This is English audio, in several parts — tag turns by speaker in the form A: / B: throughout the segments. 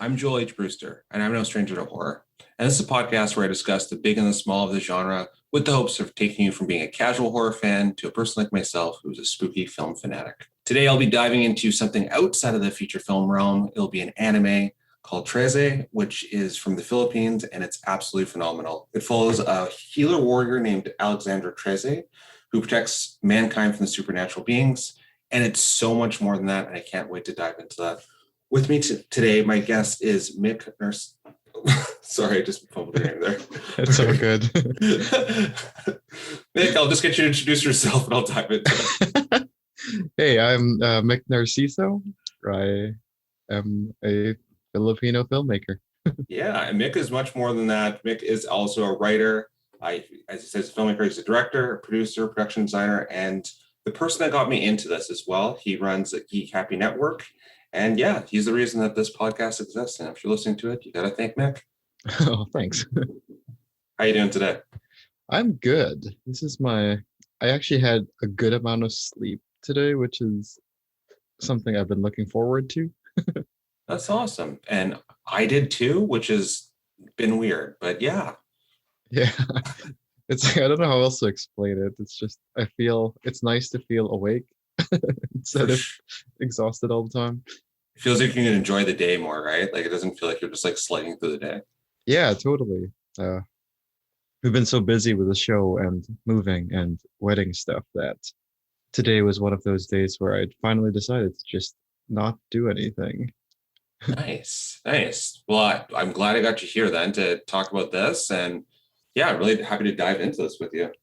A: I'm Joel H. Brewster, and I'm no stranger to horror. And this is a podcast where I discuss the big and the small of the genre with the hopes of taking you from being a casual horror fan to a person like myself who's a spooky film fanatic. Today, I'll be diving into something outside of the feature film realm. It'll be an anime called Trese, which is from the Philippines, and it's absolutely phenomenal. It follows a healer warrior named Alexandra Trese, who protects mankind from the supernatural beings. And it's so much more than that, and I can't wait to dive into that. With me today, my guest is Mik Narciso. Sorry, I just fumbled your name there.
B: It's all good.
A: Mik, I'll just get you to introduce yourself and I'll dive into it.
B: Hey, I'm Mik Narciso. I am a Filipino filmmaker.
A: Yeah, and Mik is much more than that. Mik is also a writer. As he says, a filmmaker, he's a director, a producer, production designer, and the person that got me into this as well. He runs a Geek Happy Network. And yeah, he's the reason that this podcast exists. And if you're listening to it, you got to thank Mik.
B: Oh, thanks.
A: How you doing today?
B: I'm good. I actually had a good amount of sleep today, which is something I've been looking forward to.
A: That's awesome. And I did too, which has been weird, but yeah.
B: Yeah. I don't know how else to explain it. It's just, I feel it's nice to feel awake instead of exhausted all the time.
A: It feels like you can enjoy the day more, right? Like it doesn't feel like you're just like sliding through the day.
B: Yeah, totally. We've been so busy with the show and moving and wedding stuff that today was one of those days where I finally decided to just not do anything.
A: Nice. Well, I'm glad I got you here then to talk about this. And yeah, really happy to dive into this with you.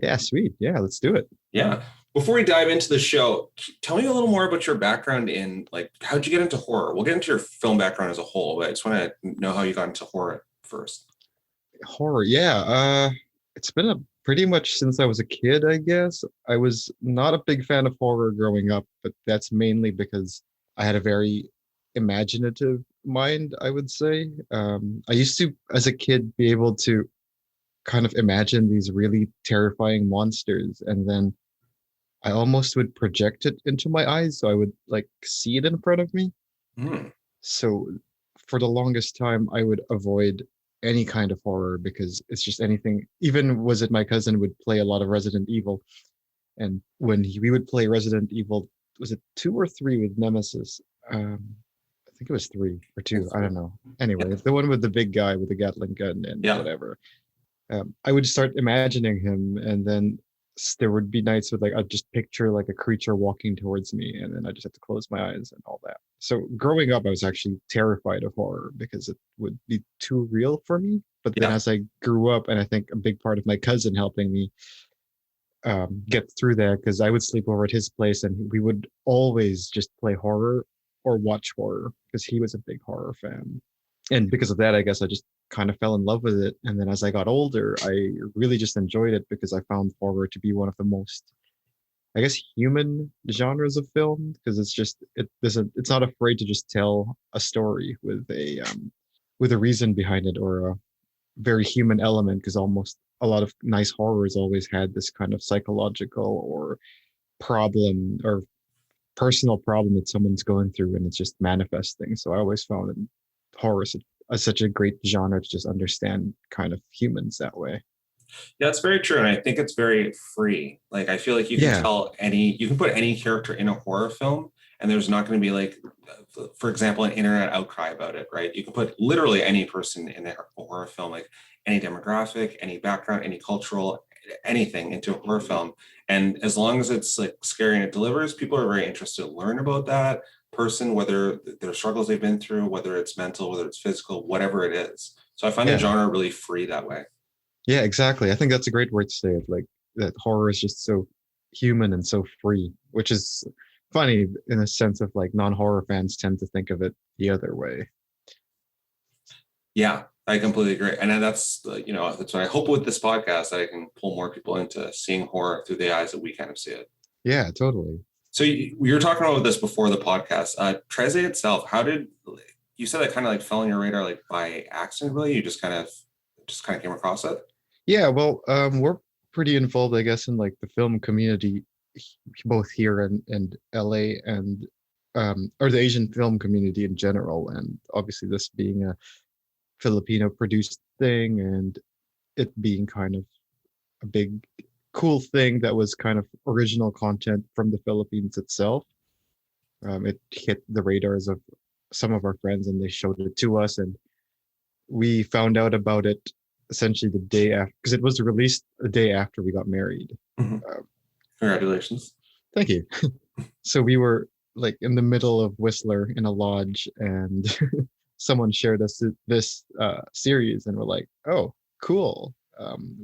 B: Yeah, sweet. Yeah, let's do it.
A: Yeah. Before we dive into the show, tell me a little more about your background in like, how'd you get into horror? We'll get into your film background as a whole, but I just want to know how you got into horror first.
B: Horror, yeah. It's been pretty much since I was a kid, I guess. I was not a big fan of horror growing up, but that's mainly because I had a very imaginative mind, I would say. I used to, as a kid, be able to kind of imagine these really terrifying monsters, and then I almost would project it into my eyes, so I would like see it in front of me. So for the longest time, I would avoid any kind of horror because it's just anything. Even my cousin would play a lot of Resident Evil, and when we would play Resident Evil, was it 2 or 3 with Nemesis? I think it was 3 or 2. I don't know. Anyway, the one with the big guy with the Gatling gun and whatever. I would start imagining him, and then there would be nights with I'd just picture like a creature walking towards me, and then I just have to close my eyes and all that. So growing up, I was actually terrified of horror because it would be too real for me. But then as I grew up, and I think a big part of my cousin helping me get through that, because I would sleep over at his place and we would always just play horror or watch horror because he was a big horror fan. And because of that, I guess I just kind of fell in love with it. And then as I got older, I really just enjoyed it because I found horror to be one of the most, I guess, human genres of film, because it's not afraid to just tell a story with a reason behind it or a very human element, because almost a lot of nice horrors always had this kind of psychological or problem or personal problem that someone's going through and it's just manifesting. So I always found it horror is such a great genre to just understand kind of humans that way.
A: Yeah, it's very true. And I think it's very free. Like, I feel like you can you can put any character in a horror film and there's not going to be like, for example, an internet outcry about it, right? You can put literally any person in a horror film, like any demographic, any background, any cultural, anything into a horror film. And as long as it's like scary and it delivers, people are very interested to learn about that person, whether their struggles they've been through, whether it's mental, whether it's physical, whatever it is. So I find the genre really free that way.
B: Yeah, exactly. I think that's a great word to say it. Like that horror is just so human and so free, which is funny in a sense of like non-horror fans tend to think of it the other way.
A: Yeah, I completely agree. And that's what I hope with this podcast, that I can pull more people into seeing horror through the eyes that we kind of see it.
B: Yeah, totally.
A: So we were talking about this before the podcast. Trese itself, you said that kind of like fell on your radar like by accident, really? You just kind of came across it?
B: Yeah, well, we're pretty involved, I guess, in like the film community, both here in LA, and or the Asian film community in general, and obviously this being a Filipino produced thing, and it being kind of a big cool thing that was kind of original content from the Philippines itself. It hit the radars of some of our friends, and they showed it to us, and we found out about it essentially the day after, because it was released the day after we got married.
A: Mhm.
B: Uh,
A: Congratulations.
B: Thank you. So we were like in the middle of Whistler in a lodge, and someone shared us this series, and we're like, "Oh, cool!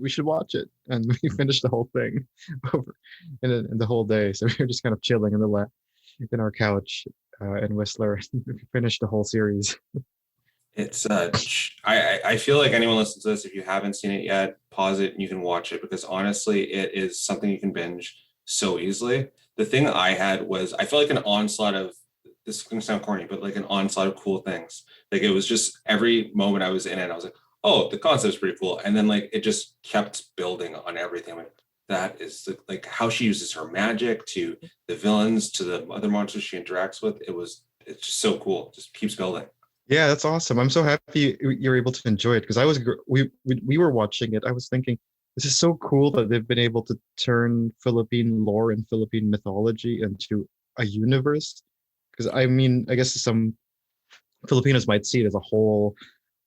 B: We should watch it." And we finished the whole thing over in the whole day. So we were just kind of chilling in the in our couch in Whistler. We finished the whole series.
A: It's I feel like anyone listens to this, if you haven't seen it yet, pause it and you can watch it, because honestly, it is something you can binge so easily. The thing I had was, I felt like an onslaught of, this is gonna sound corny, but like an onslaught of cool things. Like it was just every moment I was in it, I was like, oh, the concept's pretty cool. And then like it just kept building on everything. Like, that is like how she uses her magic to the villains, to the other monsters she interacts with. It's just so cool. Just keeps building.
B: Yeah, that's awesome. I'm so happy you're able to enjoy it, because we were watching it. I was thinking, this is so cool that they've been able to turn Philippine lore and Philippine mythology into a universe. Because I mean, I guess some Filipinos might see it as a whole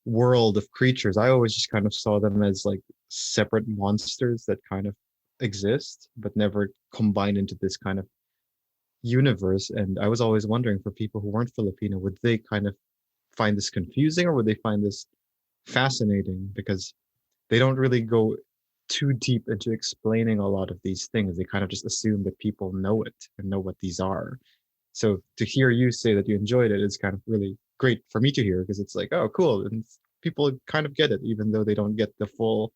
B: world of creatures. I always just kind of saw them as like separate monsters that kind of exist, but never combined into this kind of universe. And I was always wondering, for people who weren't Filipino, would they kind of find this confusing, or would they find this fascinating? Because they don't really go too deep into explaining a lot of these things. They kind of just assume that people know it and know what these are. So to hear you say that you enjoyed it is kind of really great for me to hear, because it's like, oh, cool. And people kind of get it, even though they don't get the full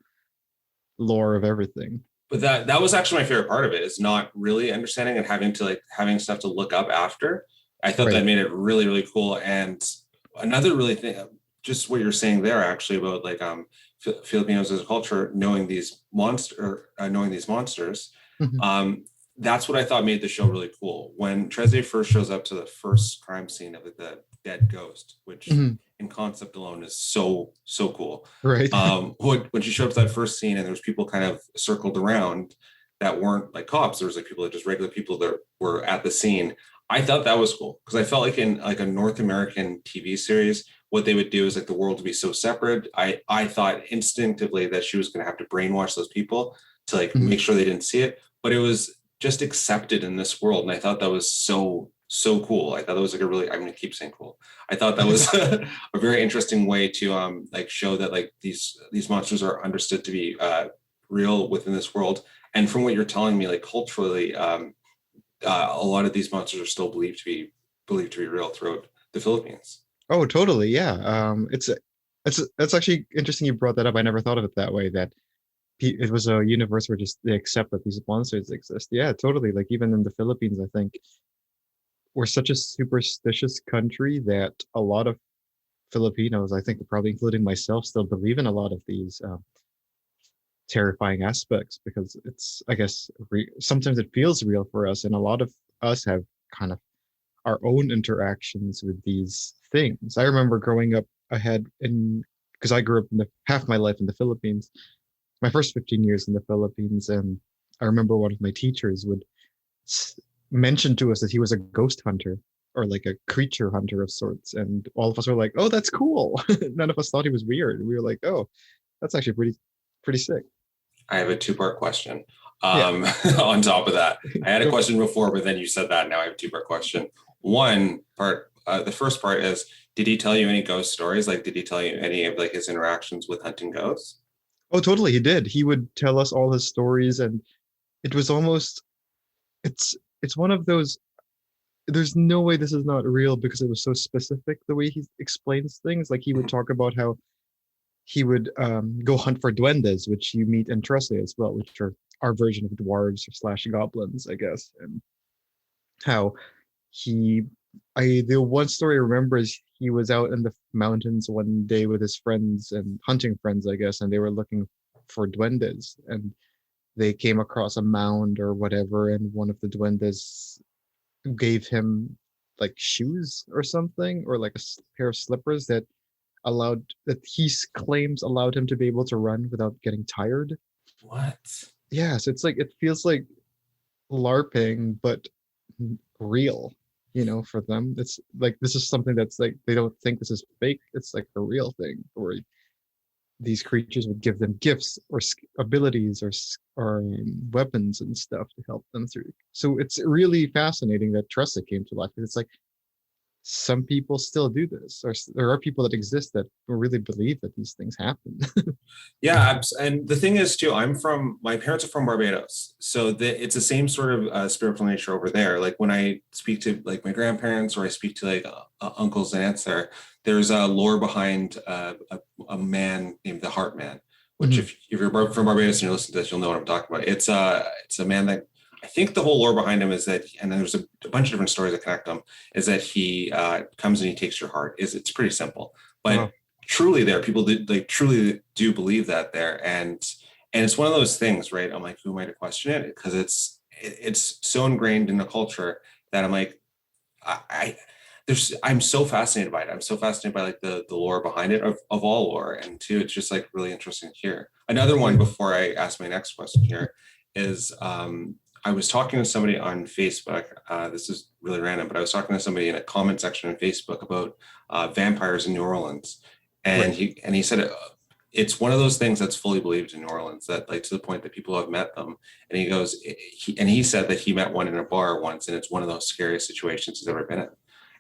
B: lore of everything.
A: But that was actually my favorite part of it, is not really understanding and having stuff to look up after. I thought that
B: Right.
A: made it really, really cool. And another really thing, just what you're saying there, actually, about like Filipinos as a culture knowing these monsters.
B: Mhm.
A: Um, that's what I thought made the show really cool. When Treze first shows up to the first crime scene of the dead ghost, which
B: Mhm.
A: in concept alone is so cool.
B: Right.
A: When she showed up to that first scene and there was people kind of circled around that weren't like cops, there was like people that just regular people that were at the scene. I thought that was cool, because I felt like in like a North American TV series, what they would do is like the world would be so separate. I thought instinctively that she was going to have to brainwash those people to like
B: Mhm.
A: make sure they didn't see it, but it was just accepted in this world, and I thought that was so cool. I thought that was like a really, I'm going to keep saying cool. I thought that was a very interesting way to like show that like these monsters are understood to be real within this world. And from what you're telling me, like culturally, a lot of these monsters are still believed to be real throughout the Philippines.
B: Oh, totally. Yeah. It's that's actually interesting you brought that up. I never thought of it that way, that it was a universe where just they accept that these monsters exist. Yeah, totally. Like even in the Philippines, I think we're such a superstitious country that a lot of Filipinos, I think probably including myself, still believe in a lot of these terrifying aspects, because it's, I guess, sometimes it feels real for us, and a lot of us have kind of our own interactions with these things. I remember growing up ahead in, because I grew up in the half my life in the Philippines, my first 15 years in the Philippines, and I remember one of my teachers would mention to us that he was a ghost hunter, or like a creature hunter of sorts, and all of us were like, "Oh, that's cool." None of us thought he was weird. We were like, "Oh, that's actually pretty sick."
A: I have a two-part question.
B: Yeah.
A: On top of that, I had a
B: Go for it.
A: question before, but then you said that. Now I have a two-part question. One part, the first part is, did he tell you any ghost stories? Like, did he tell you any of like his interactions with hunting ghosts?
B: Oh, totally. He did. He would tell us all his stories, and it was almost, it's it's one of those, there's no way this is not real, because it was so specific the way he explains things. Like he would
A: Mhm.
B: talk about how he would go hunt for duendes, which you meet in Trece as well, which are our version of dwarves slash goblins, I guess. And how he, the one story I remember is he was out in the mountains one day with his friends and hunting friends, I guess, and they were looking for duendes, and they came across a mound or whatever, and one of the duendes gave him like shoes or something, or like a pair of slippers that claims allowed him to be able to run without getting tired.
A: What?
B: Yeah, so it's like it feels like LARPing, but real, for them. It's like this is something that's like they don't think this is fake. It's like a real thing, or these creatures would give them gifts or abilities or weapons and stuff to help them through. So it's really fascinating that Tressa came to life. It's like some people still do this, or there are people that exist that really believe that these things happen.
A: Yeah, and the thing is too, my parents are from Barbados, so it's the same sort of spiritual nature over there. Like when I speak to like my grandparents or I speak to like uncles and aunts there's a lore behind a man named the Heartman, which
B: Mhm.
A: if you're from Barbados and you're listening to this, you'll know what I'm talking about. It's a man that I think the whole lore behind him is that, and there's a bunch of different stories that connect them, is that he comes and he takes your heart. It's pretty simple, but
B: Wow.
A: truly there people truly do believe that there, and it's one of those things, right? I'm like, who am I to question it? Because it's so ingrained in the culture that I'm like, I I'm so fascinated by it. I'm so fascinated by like the lore behind it of all lore, and two, it's just like really interesting to hear. Another one before I ask my next question here is I was talking to somebody on Facebook. This is really random, but I was talking to somebody in a comment section on Facebook about vampires in New Orleans, and
B: Right.
A: he said it's one of those things that's fully believed in New Orleans, that like to the point that people have met them. And he goes, he said that he met one in a bar once, and it's one of those scariest situations he's ever been in.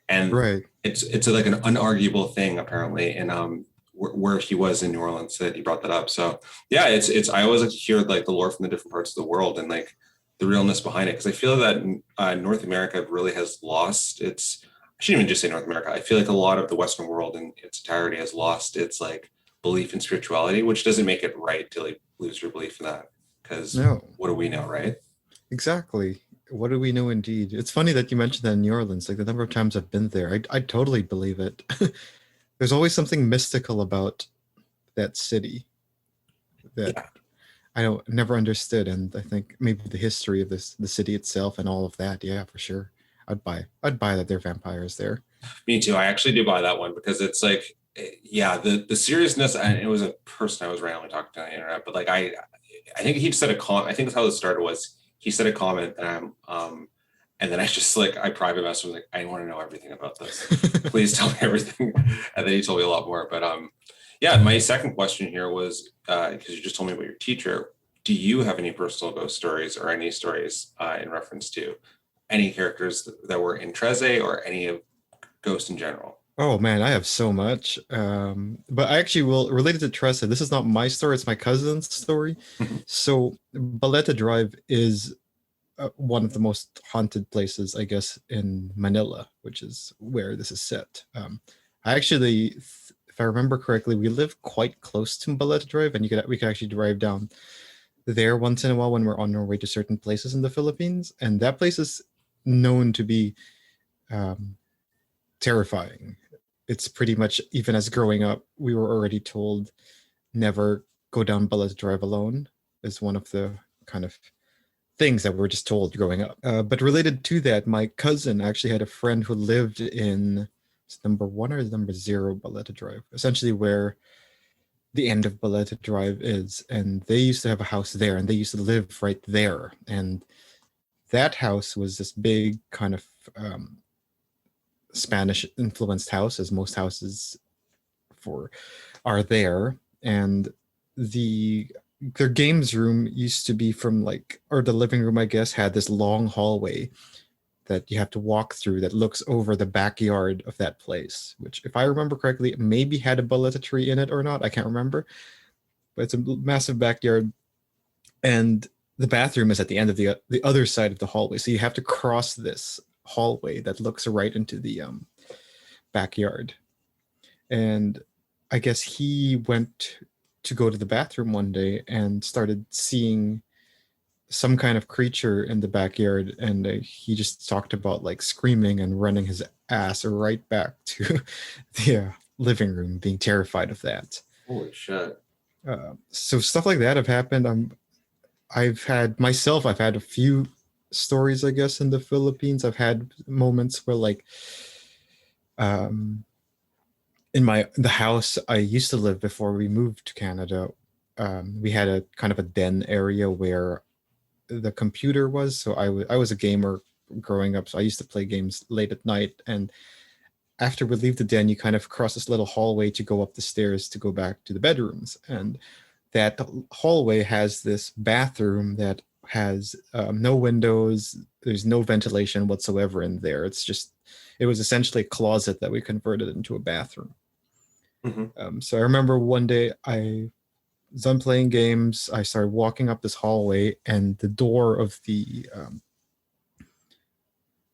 A: And
B: Right.
A: it's like an unarguable thing apparently, and where he was in New Orleans that he brought that up. So yeah, it's I always like to hear like the lore from the different parts of the world and like the realness behind it, because I feel that North America really has lost its. I shouldn't even just say North America. I feel like a lot of the Western world in its entirety has lost its like belief in spirituality, which doesn't make it right to like lose your belief in that. Because
B: No,
A: what do we know, right?
B: exactly. What do we know indeed? It's funny that you mentioned that in New Orleans. Like the number of times I've been there, I totally believe it. There's always something mystical about that city that
A: Yeah.
B: I don't never understood, and I think maybe the history of the city itself and all of that. Yeah, for sure. I'd buy that there are vampires there.
A: Me too. I actually do buy that one because it's like, yeah, the seriousness. And it was a person I was randomly talking to on the internet, but like I think he said a comment. I think that's how it started. Was he said a comment, and and then I just like I private messaged him like, I want to know everything about this. Please tell me everything. And then he told me a lot more. But yeah. My second question here was because you just told me about your teacher. Do you have any personal ghost stories or any stories in reference to any characters that were in Treze or any of Ghost in general?
B: Oh man, I have so much. But I actually will related to Tressa. This is not my story; it's my cousin's story. So Balete Drive is one of the most haunted places, I guess, in Manila, which is where this is set. I actually, if I remember correctly, we live quite close to Balete Drive, and we could actually drive down there once in a while when we're on our way to certain places in the Philippines, and that place is known to be um, terrifying. It's pretty much, even as growing up, we were already told never go down Ballet Drive alone, is one of the kind of things that we were just told growing up. But related to that, my cousin actually had a friend who lived in number one or number zero Ballet Drive, essentially where the end of Ballet Drive is. And they used to have a house there, and they used to live right there. And that house was this big kind of Spanish influenced house, as most houses for are there. And the their games room used to be from like, or the living room, I guess, had this long hallway that you have to walk through that looks over the backyard of that place, which, if I remember correctly, maybe had a baleta tree in it or not. I can't remember, but it's a massive backyard. And the bathroom is at the end of the other side of the hallway. So you have to cross this hallway that looks right into the backyard. And I guess he went to go to the bathroom one day and started seeing some kind of creature in the backyard, and he just talked about like screaming and running his ass right back to the living room, being terrified of that.
A: Holy shit.
B: So stuff like that have happened. I've had a few stories, I guess, in the Philippines. I've had moments where like in the house I used to live before we moved to Canada, we had a kind of a den area where the computer was. So I was a gamer growing up, so I used to play games late at night. And after we leave the den, you kind of cross this little hallway to go up the stairs to go back to the bedrooms. And that hallway has this bathroom that has no windows. There's no ventilation whatsoever in there. It was essentially a closet that we converted into a bathroom. So I remember one day I was done playing games. I started walking up this hallway, and the door of the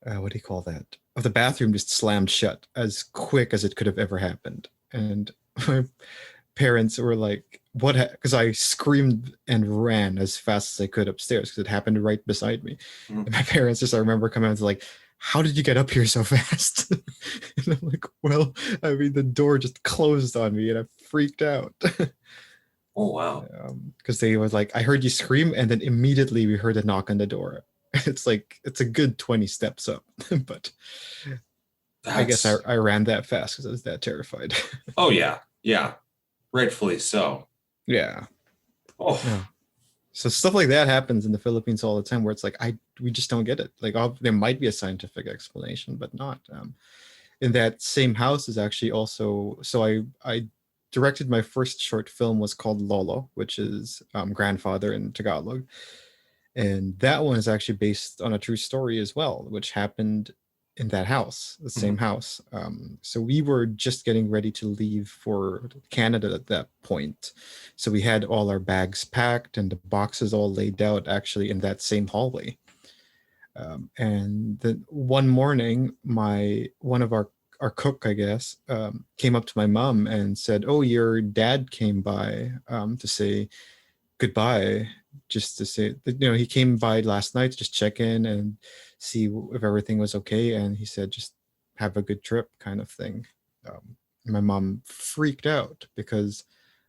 B: what do you call that? Of the bathroom just slammed shut as quick as it could have ever happened. And my parents were like, "What?" Because I screamed and ran as fast as I could upstairs because it happened right beside me. And my parents I remember coming out like, "How did you get up here so fast?" And I'm like, "Well, I mean, the door just closed on me and I freaked out."
A: Oh, wow.
B: Because they was like, "I heard you scream," and then immediately we heard a knock on the door. It's like, it's a good 20 steps up, but I guess I ran that fast because I was that terrified.
A: Oh, yeah. Yeah. Rightfully so.
B: Yeah.
A: Oh.
B: Yeah. So stuff like that happens in the Philippines all the time, where it's like we just don't get it. Like, there might be a scientific explanation, but not. In that same house is actually also, so I directed my first short film was called Lolo, which is grandfather in Tagalog, and that one is actually based on a true story as well, which happened in that house, the same house. So we were just getting ready to leave for Canada at that point. So we had all our bags packed and the boxes all laid out actually in that same hallway. And then one morning, one of our cook, I guess, came up to my mom and said, "Oh, your dad came by to say goodbye, just to say that, he came by last night to just check in and see if everything was okay. And he said, just have a good trip," kind of thing. My mom freaked out because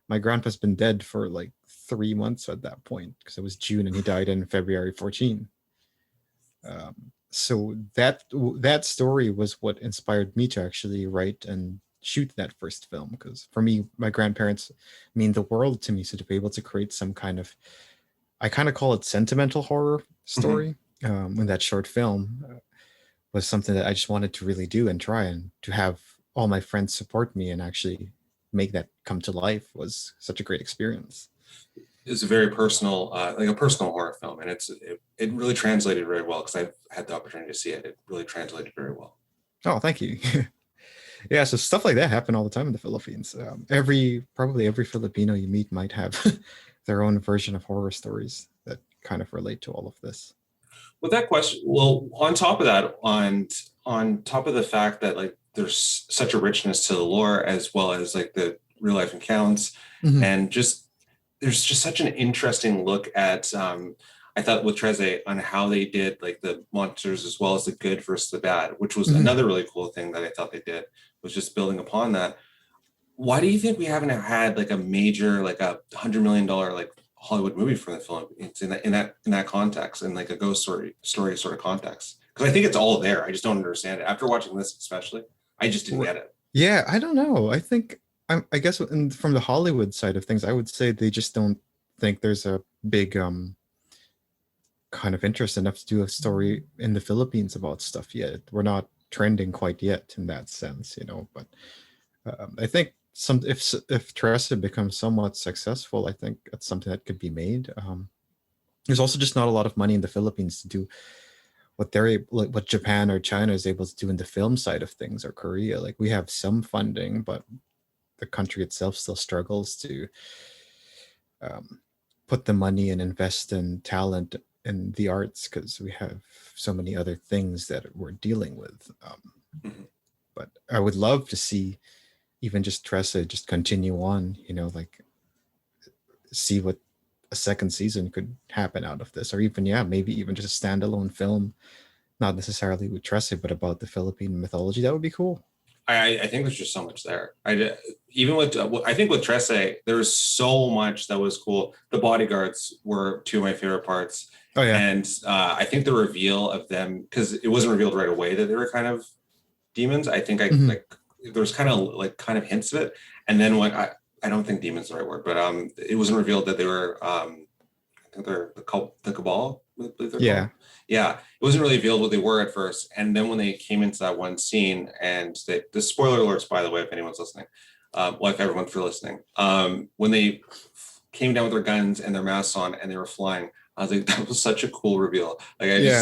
B: my grandpa's been dead for like 3 months at that point, because it was June and he died in February 14. So that story was what inspired me to actually write and shoot that first film, because for me, my grandparents mean the world to me. So to be able to create some kind of, I kind of call it sentimental horror story, in that short film, was something that I just wanted to really do and try, and to have all my friends support me and actually make that come to life was such a great experience.
A: It's a very personal, like a personal horror film, and it really translated very well, because I've had the opportunity to see it. It really translated very well.
B: Oh, thank you. Yeah, so stuff like that happen all the time in the Philippines. Probably every Filipino you meet might have their own version of horror stories that kind of relate to all of this.
A: With that question, well, on top of that, on top of the fact that like there's such a richness to the lore, as well as like the real life accounts, and just there's just such an interesting look at I thought with Trese on how they did like the monsters as well as the good versus the bad, which was another really cool thing that I thought they did, was just building upon that. Why do you think we haven't had like a major, like $100 million like Hollywood movie from the Philippines in that context, and like a ghost story sort of context? Because I think it's all there. I just don't understand it. After watching this, especially, I just didn't get it.
B: Yeah, I don't know. I guess from the Hollywood side of things, I would say they just don't think there's a big kind of interest enough to do a story in the Philippines about stuff yet. We're not trending quite yet in that sense, but I think if Trese becomes somewhat successful, I think that's something that could be made. There's also just not a lot of money in the Philippines to do what Japan or China is able to do in the film side of things, or Korea. Like, we have some funding, but the country itself still struggles to put the money and invest in talent in the arts, because we have so many other things that we're dealing with. But I would love to see even just Trese just continue on, like see what a second season could happen out of this, or even, maybe even just a standalone film, not necessarily with Trese, but about the Philippine mythology. That would be cool.
A: I think there's just so much there. Even with I think with Trese, there was so much that was cool. The bodyguards were two of my favorite parts.
B: Oh yeah.
A: And I think the reveal of them, because it wasn't revealed right away that they were kind of demons. I think like there was kind of hints of it. And then when I don't think demon's the right word, but it wasn't revealed that they were I think they're the Cabal, I believe they're
B: Yeah.
A: called. Yeah, it wasn't really revealed what they were at first. And then when they came into that one scene, and the spoiler alerts, by the way, if anyone's listening, well, if everyone for listening, when they came down with their guns and their masks on and they were flying, I was like, that was such a cool reveal. Like there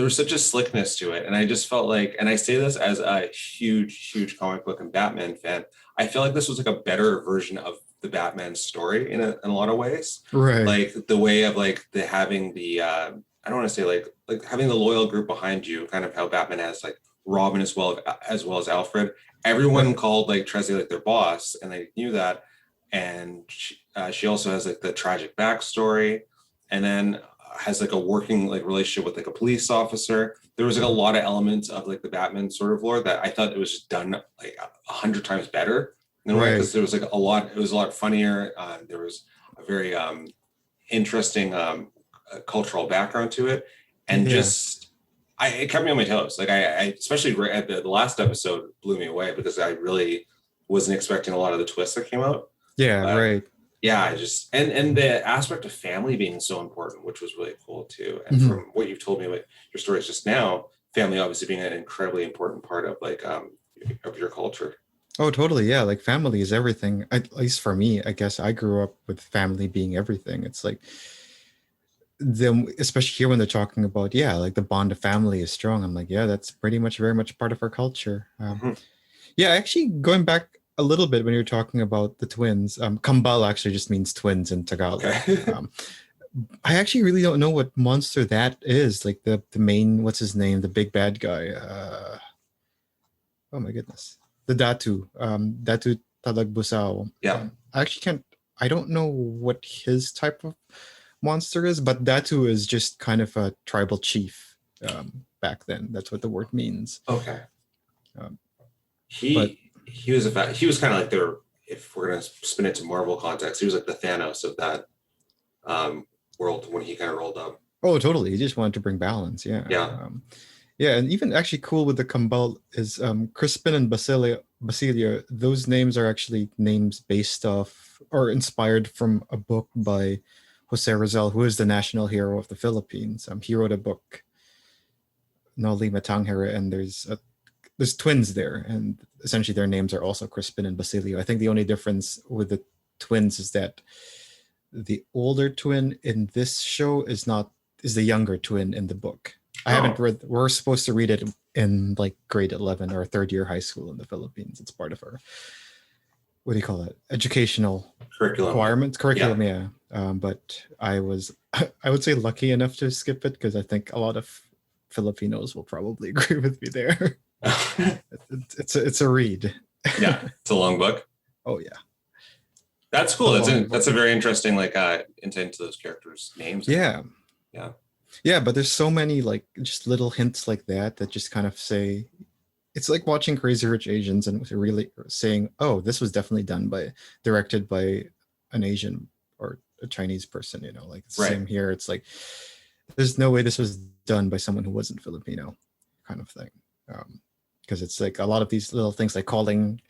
A: was such a slickness to it. And I just felt like, and I say this as a huge comic book and Batman fan, I feel like this was like a better version of the Batman story in a lot of ways.
B: Right.
A: Like the way of like having the I don't want to say like having the loyal group behind you, kind of how Batman has like Robin as well as Alfred. Everyone called like Trese like their boss, and they knew that. And she also has like the tragic backstory, and then has like a working like relationship with like a police officer. There was like a lot of elements of like the Batman sort of lore that I thought it was just done like 100 times better. Because there was like it was a lot funnier. There was a very interesting cultural background to it, and it kept me on my toes. Like I especially at the last episode blew me away because I really wasn't expecting a lot of the twists that came out.
B: Right.
A: Yeah, I just and the aspect of family being so important, which was really cool too. And from what you've told me about your stories just now, family obviously being an incredibly important part of like of your culture.
B: Oh, totally. Yeah. Like family is everything. At least for me, I guess I grew up with family being everything. It's like them, especially here when they're talking about, like the bond of family is strong. I'm like, yeah, that's pretty much very much part of our culture. Yeah, actually going back a little bit when you're talking about the twins, Kambal actually just means twins in Tagalog.
A: Okay.
B: I actually really don't know what monster that is. Like the main, what's his name? The big bad guy. Oh my goodness. The Datu, Datu Talagbusao.
A: Yeah.
B: I don't know what his type of monster is, but Datu is just kind of a tribal chief back then. That's what the word means.
A: Okay. He was kind of like their, if we're going to spin it to Marvel context, he was like the Thanos of that world when he kind of rolled up.
B: Oh, totally. He just wanted to bring balance. Yeah. Yeah, and even actually cool with the Kambal is Crispin and Basilia. Those names are actually names based off or inspired from a book by Jose Rizal, who is the national hero of the Philippines. He wrote a book, Noli Me Tangere, and there's twins there, and essentially their names are also Crispin and Basilio. I think the only difference with the twins is that the older twin in this show is the younger twin in the book. I haven't read. We're supposed to read it in like grade 11 or third year high school in the Philippines. It's part of our, what do you call it? Educational
A: curriculum.
B: Yeah. But I would say lucky enough to skip it because I think a lot of Filipinos will probably agree with me there. It's a read.
A: Yeah, it's a long book.
B: Oh yeah.
A: That's cool. That's a very interesting like intent to those characters' names.
B: Yeah.
A: Yeah,
B: but there's so many like just little hints like that just kind of say, it's like watching Crazy Rich Asians and really saying, oh, this was definitely directed by an Asian or a Chinese person, like it's the same here. It's like, there's no way this was done by someone who wasn't Filipino kind of thing. Because it's like a lot of these little things like calling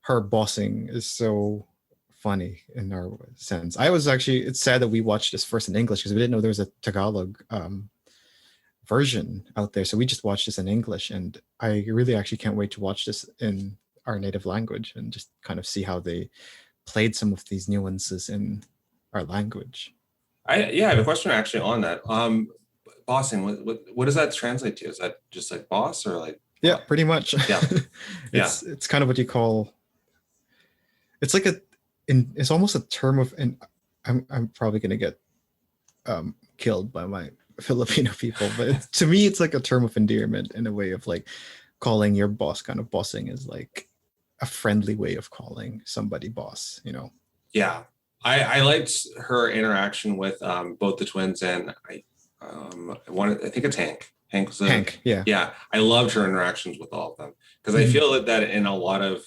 B: her bossing is so funny in our sense. It's sad that we watched this first in English because we didn't know there was a Tagalog version out there. So we just watched this in English, and I really actually can't wait to watch this in our native language and just kind of see how they played some of these nuances in our language.
A: I have a question actually on that. Bossing, what does that translate to? Is that just like boss or like?
B: Yeah, pretty much.
A: Yeah.
B: It's kind of what you call. It's like it's almost a term of, and I'm probably gonna get killed by my Filipino people, but to me it's like a term of endearment in a way of like calling your boss. Kind of bossing is like a friendly way of calling somebody boss.
A: Yeah, I liked her interaction with both the twins and I think a tank. Hank was
B: Hank, yeah.
A: Yeah, I loved her interactions with all of them because I feel that in a lot of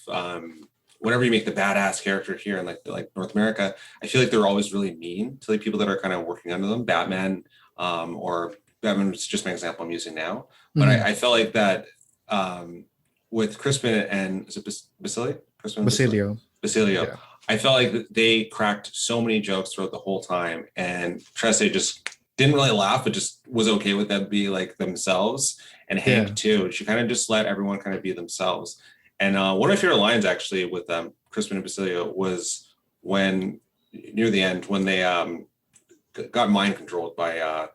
A: whenever you make the badass character here in like North America, I feel like they're always really mean to like people that are kind of working under them. Batman, or Batman is just my example I'm using now. But I felt like that with Crispin and is it Basilio? Crispin and
B: Basilio.
A: Basilio.
B: Yeah.
A: I felt like they cracked so many jokes throughout the whole time, and Trese just didn't really laugh, but just was okay with them being like themselves. And Hank too. She kind of just let everyone kind of be themselves. And one of my favorite lines actually with Crispin and Basilio was when near the end when they got mind controlled by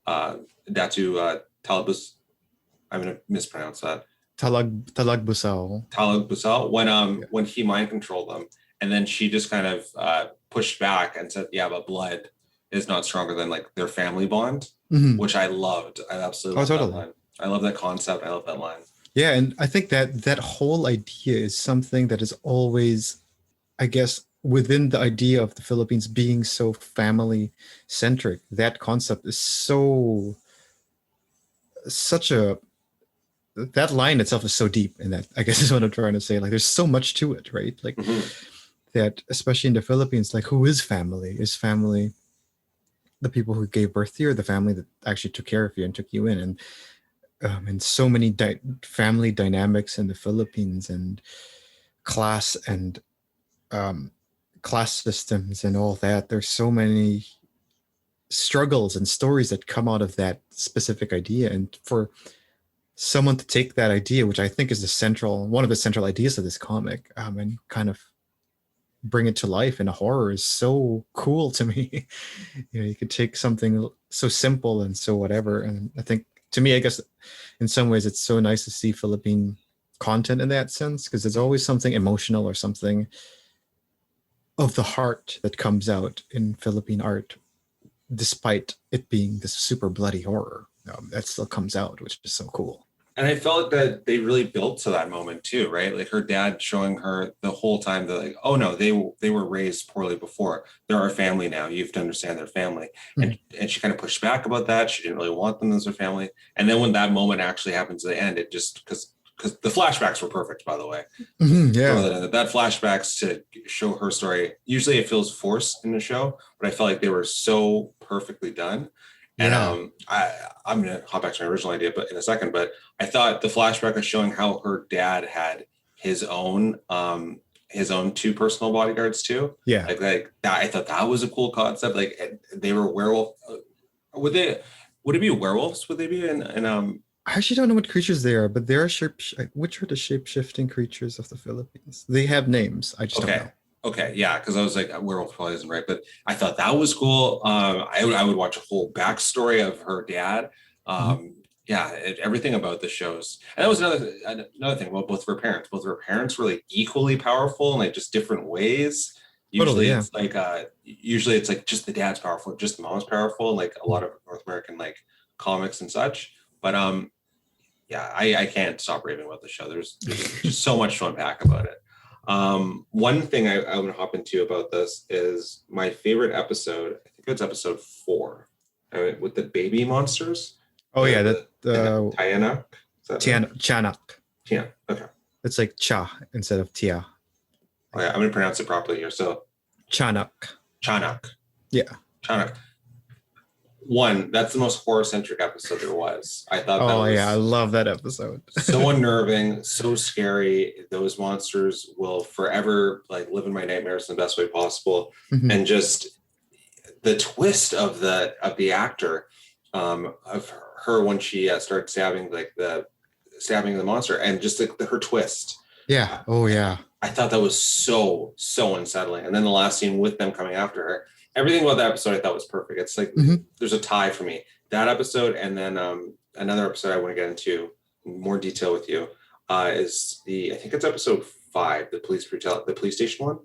A: Datu Talabus. I'm gonna mispronounce that.
B: Talagbusao.
A: Talagbusao when he mind controlled them, and then she just kind of pushed back and said, "Yeah, but blood is not stronger than like their family bond," which I loved. I absolutely loved that line. I love that concept. I love that line.
B: Yeah, and I think that whole idea is something that is always, I guess, within the idea of the Philippines being so family centric. That concept is that line itself is so deep, and that I guess is what I'm trying to say. Like, there's so much to it, right? Like that, especially in the Philippines, like who is family? Is family the people who gave birth to you, or the family that actually took care of you and took you in? And so many family dynamics in the Philippines, and class and class systems and all that. There's so many struggles and stories that come out of that specific idea, and for someone to take that idea, which I think is one of the central ideas of this comic, and kind of bring it to life in a horror is so cool to me. You could take something so simple and so whatever, and I think, to me, I guess in some ways it's so nice to see Philippine content in that sense, because there's always something emotional or something of the heart that comes out in Philippine art, despite it being this super bloody horror. That still comes out, which is so cool.
A: And I felt that they really built to that moment too, right? Like her dad showing her the whole time that like, oh no, they were raised poorly before. They're our family now. You have to understand their family. And she kind of pushed back about that. She didn't really want them as her family. And then when that moment actually happens at the end, it just because the flashbacks were perfect, by the way. That flashbacks to show her story. Usually it feels forced in the show, but I felt like they were so perfectly done. And I'm going to hop back to my original idea, but in a second. But I thought the flashback of showing how her dad had his own two personal bodyguards too.
B: Yeah,
A: like that. I thought that was a cool concept. Like they were werewolf. Would it be werewolves? Would they be in
B: I actually don't know what creatures they are, but they are which are the shape-shifting creatures of the Philippines? They have names. I just don't know.
A: Okay, yeah, because I was like, werewolf probably isn't right, but I thought that was cool. I would watch a whole backstory of her dad. Yeah, everything about the shows, and that was another thing. Well, both of her parents were like equally powerful in like just different ways. Usually, it's like just the dad's powerful, just the mom's powerful, and like a lot of North American like comics and such. But yeah, I can't stop raving about the show. There's just so much to unpack about it. One thing I want to hop into about this is my favorite episode. I think it's episode 4 with the baby monsters.
B: Oh yeah,
A: Tianak.
B: Tianak.
A: Yeah. Okay.
B: It's like cha instead of tia.
A: Oh yeah, I'm gonna pronounce it properly here. So
B: Chanak. Yeah.
A: Chanak. One, that's the most horror-centric episode there was. I thought that was
B: I love that episode.
A: So unnerving, so scary. Those monsters will forever like live in my nightmares in the best way possible. And just the twist of the actor, of her when she started stabbing the monster, and just her twist.
B: Yeah. Oh yeah.
A: I thought that was so unsettling. And then the last scene with them coming after her. Everything about that episode I thought was perfect. It's like there's a tie for me. That episode, and then another episode I want to get into in more detail with you is I think it's episode 5, the police station one.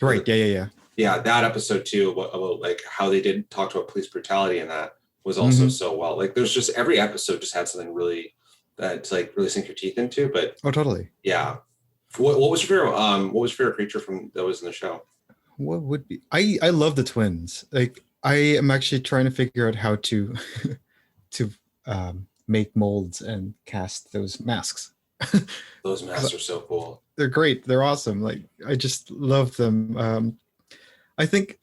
B: Right. Yeah.
A: Yeah, that episode too about like how they did talk about police brutality, and that was also so well. Like there's just every episode just had something really that to like really sink your teeth into. But
B: totally.
A: Yeah. What was your favorite creature that was in the show?
B: What would be? I love the twins. Like I am actually trying to figure out how to make molds and cast those masks.
A: Those masks are so cool.
B: They're great. They're awesome. Like I just love them. I think,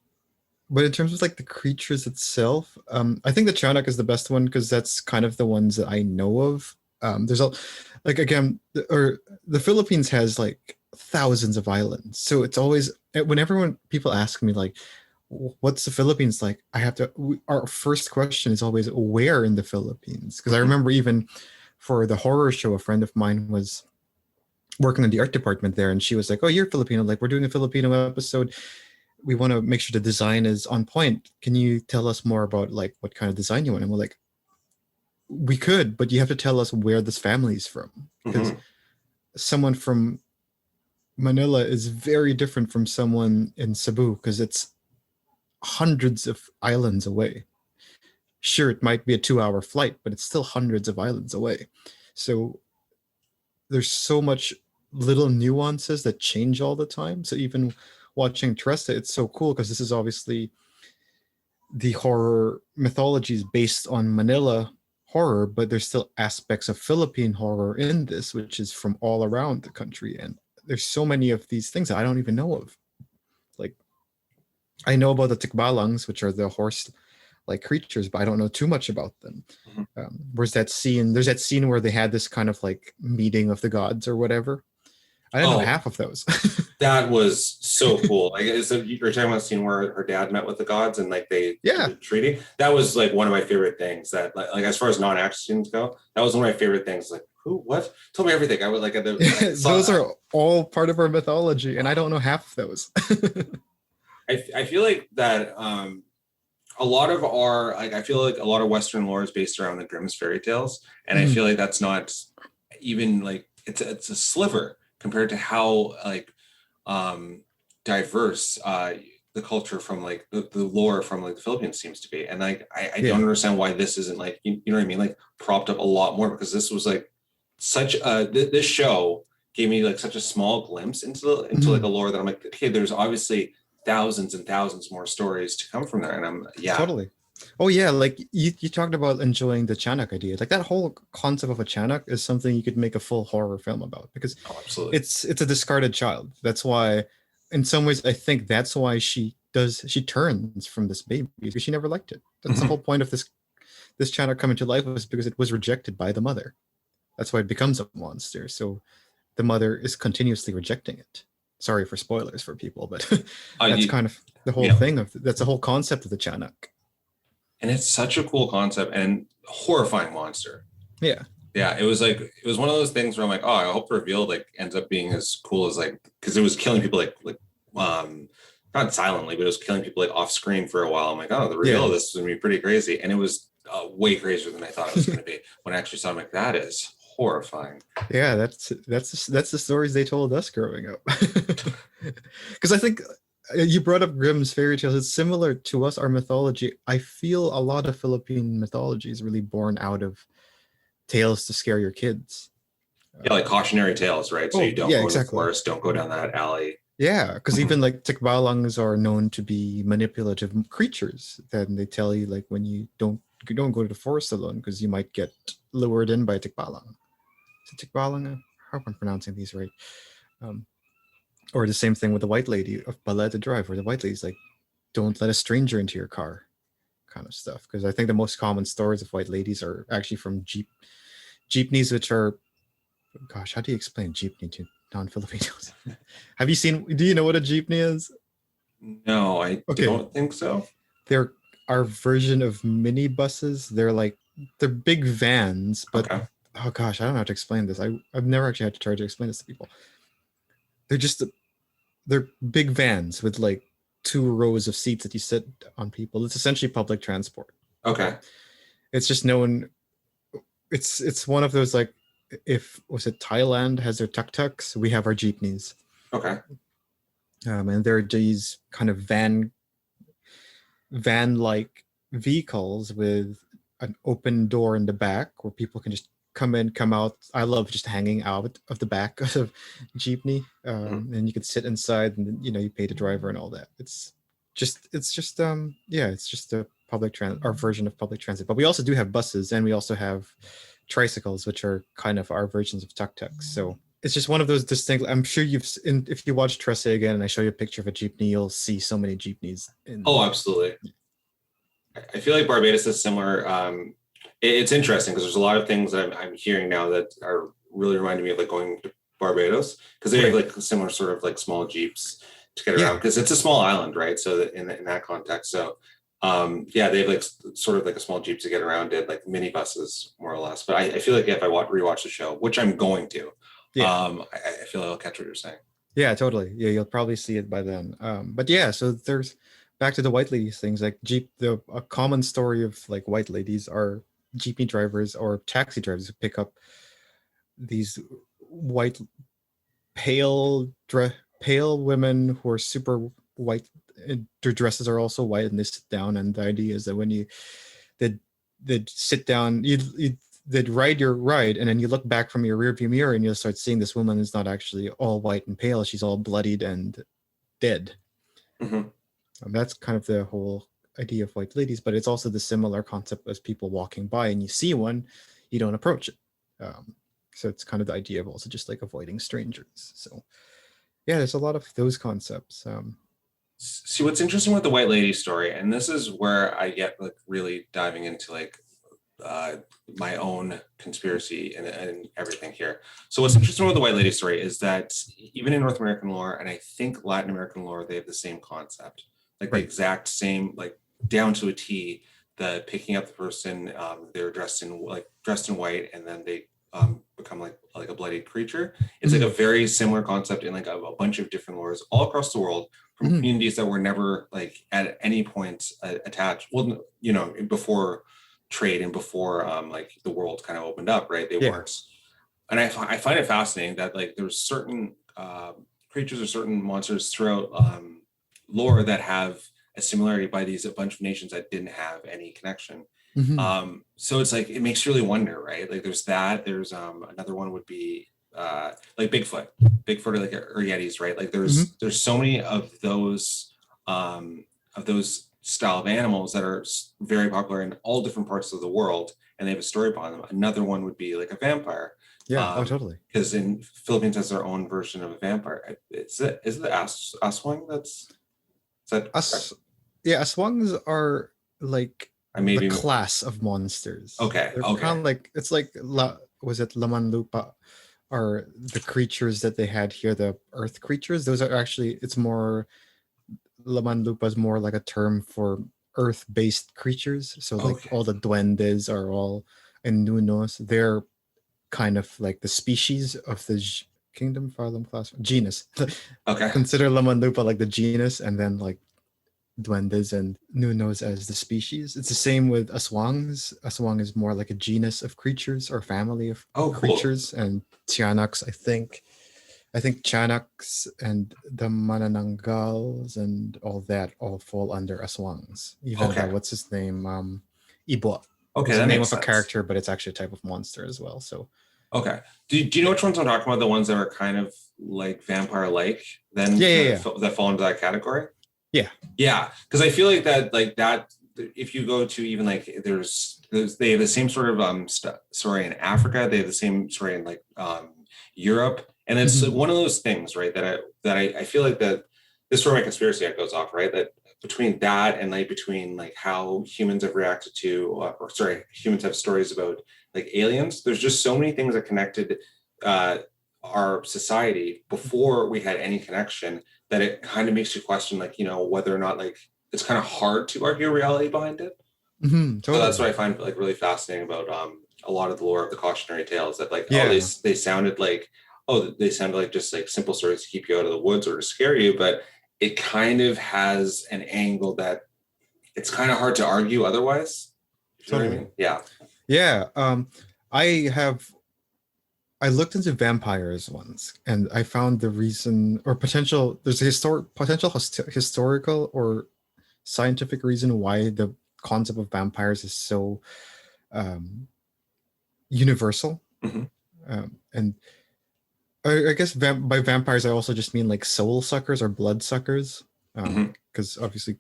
B: but in terms of like the creatures itself, I think the Chanak is the best one because that's kind of the ones that I know of. There's a like again, the Philippines has like thousands of islands, so it's always whenever people ask me like, "What's the Philippines like?" I have to. Our first question is always, "Where in the Philippines?" Because I remember even for the horror show, a friend of mine was working in the art department there, and she was like, "Oh, you're Filipino. Like, we're doing a Filipino episode. We want to make sure the design is on point. Can you tell us more about like what kind of design you want?" And we're like, "We could, but you have to tell us where this family is from, because someone from Manila is very different from someone in Cebu because it's hundreds of islands away. Sure, it might be a 2-hour flight, but it's still hundreds of islands away. So there's so much little nuances that change all the time. So even watching Tresta, it's so cool because this is obviously the horror mythology is based on Manila horror, but there's still aspects of Philippine horror in this, which is from all around the country. And there's so many of these things that I don't even know of. Like, I know about the tikbalangs, which are the horse-like creatures, but I don't know too much about them. There's that scene where they had this kind of like meeting of the gods or whatever. I didn't know half of those.
A: That was so cool. Like, you're talking about the scene where her dad met with the gods and like they did the treaty. That was like one of my favorite things. That like as far as non-action scenes go, that was one of my favorite things. Like, who, what? Tell me everything. I would like.
B: Those are all part of our mythology, and I don't know half of those.
A: I feel like that a lot of our I feel like a lot of Western lore is based around the Grimm's fairy tales, and I feel like that's not even like it's a sliver compared to how like diverse the culture from like the lore from like the Philippines seems to be. And like I don't understand why this isn't like you know what I mean, like propped up a lot more, because this was like such this show gave me like such a small glimpse into like a lore that I'm like, okay, there's obviously thousands and thousands more stories to come from there. And I'm
B: totally. Oh yeah, like you talked about enjoying the Chanak idea. Like that whole concept of a Chanak is something you could make a full horror film about, because it's a discarded child. That's why, in some ways, I think that's why she turns from this baby, because she never liked it. That's the whole point of this Chanak coming to life, was because it was rejected by the mother. That's why it becomes a monster. So the mother is continuously rejecting it. Sorry for spoilers for people, but that's kind of the whole thing that's the whole concept of the Chanak.
A: And it's such a cool concept and horrifying monster.
B: Yeah.
A: It was one of those things where I'm like, oh, I hope the reveal like ends up being as cool as like, because it was killing people like not silently, but it was killing people like off screen for a while. I'm like, oh, the reveal of this is gonna be pretty crazy, and it was way crazier than I thought it was gonna be. When I actually saw it, I'm like, that is horrifying.
B: Yeah, that's the stories they told us growing up. Because I think you brought up Grimm's fairy tales. It's similar to us, our mythology. I feel a lot of Philippine mythology is really born out of tales to scare your kids.
A: Yeah, like cautionary tales, right? So you don't go to the forest, don't go down that alley.
B: Yeah, because even like tikbalangs are known to be manipulative creatures. Then they tell you like when you don't go to the forest alone because you might get lured in by a tikbalang. Is it tikbalang? I hope I'm pronouncing these right. Or the same thing with the white lady of Balete Drive, where the white lady's like, don't let a stranger into your car, kind of stuff. Because I think the most common stories of white ladies are actually from jeepneys, which are, gosh, how do you explain jeepney to non-Filipinos? Do you know what a jeepney is?
A: No, I don't think so.
B: They're our version of mini buses. They're big vans, but oh gosh, I don't know how to explain this. I've never actually had to try to explain this to people. They're big vans with like 2 rows of seats that you sit on people. It's essentially public transport.
A: Okay.
B: It's just known. It's one of those like, was it Thailand has their tuk-tuks? We have our jeepneys.
A: Okay.
B: And they're these kind of van-like vehicles with an open door in the back where people can just come in, come out. I love just hanging out of the back of jeepney, and you can sit inside, and you pay the driver and all that. It's just a our version of public transit. But we also do have buses, and we also have tricycles, which are kind of our versions of tuk-tuks. So it's just one of those distinct. I'm sure if you watch Trese again, and I show you a picture of a jeepney, you'll see so many jeepneys.
A: Oh, absolutely. I feel like Barbados is similar. It's interesting because there's a lot of things that I'm hearing now that are really reminding me of like going to Barbados, because they have like similar sort of like small jeeps to get around, because it's a small island, right? So that in that context, so they have like sort of like a small jeep to get around it, like mini buses more or less. But I feel like if I rewatch the show, which I'm going to, I feel like I'll catch what you're saying.
B: Yeah, totally. Yeah, you'll probably see it by then. But yeah, so there's back to the white ladies things, like a common story of like white ladies are jeepney drivers or taxi drivers who pick up these white pale women who are super white. Their dresses are also white, and they sit down, and the idea is that when they'd sit down, they'd ride your ride, and then you look back from your rearview mirror and you'll start seeing this woman is not actually all white and pale, she's all bloodied and dead. And that's kind of the whole idea of white ladies, but it's also the similar concept as people walking by and you see one, you don't approach it. So it's kind of the idea of also just like avoiding strangers. So yeah, there's a lot of those concepts.
A: See, what's interesting with the white lady story, and this is where I get like really diving into like my own conspiracy and everything here. So what's interesting with the white lady story is that even in North American lore, and I think Latin American lore, they have the same concept, like the exact same, like down to a T, the picking up the person, they're dressed in white, and then they become like a bloodied creature. It's like a very similar concept in like a bunch of different lores all across the world, from communities that were never like at any point attached. Well, before trade and before like the world kind of opened up, right? They weren't. And I find it fascinating that like there's certain creatures or certain monsters throughout lore that have a similarity by a bunch of nations that didn't have any connection. So it's like, it makes you really wonder, right? Like there's another one would be like Bigfoot or Yetis, right? Like there's so many of those style of animals that are very popular in all different parts of the world, and they have a story behind them. Another one would be like a vampire.
B: Totally.
A: Because in Philippines has their own version of a vampire. Is it the aswang?
B: Aswangs are like the class of monsters.
A: Okay.
B: They're kind of like, it's like was it Laman Lupa, are the creatures that they had here, the earth creatures? Those are actually, it's more, Laman Lupa is more like a term for earth-based creatures. So like all the duendes are all, and nunos, they're kind of like the species of the kingdom, phylum, class, genus. Consider Laman Lupa like the genus, and then like duendes and nunos as the species. It's the same with aswangs. Aswang is more like a genus of creatures or family of creatures. And tianaks, I think Chanaks and the Manananggals and all that all fall under aswangs. Even what's his name? Ibwa.
A: Okay,
B: it's
A: the
B: name of a character, but it's actually a type of monster as well. So
A: do you know which ones I'm talking about? The ones that are kind of like vampire-like, then that fall into that category? Yeah, because I feel like that if you go to even like they have the same sort of story in Africa, they have the same story in like Europe, and it's one of those things, right, that I feel like that this is where my conspiracy goes off, right, that between that and like between like how humans have reacted to humans have stories about like aliens, there's just so many things that connected our society before we had any connection, that it kind of makes you question, like, whether or not like it's kind of hard to argue reality behind it. Totally. So that's what I find like really fascinating about a lot of the lore of the cautionary tales, that like they sounded like just like simple stories to keep you out of the woods or to scare you, but it kind of has an angle that it's kind of hard to argue otherwise. You know what I mean?
B: I looked into vampires once, and I found the reason or potential. There's a historical or scientific reason why the concept of vampires is so universal. And I guess by vampires I also just mean like soul suckers or blood suckers, because obviously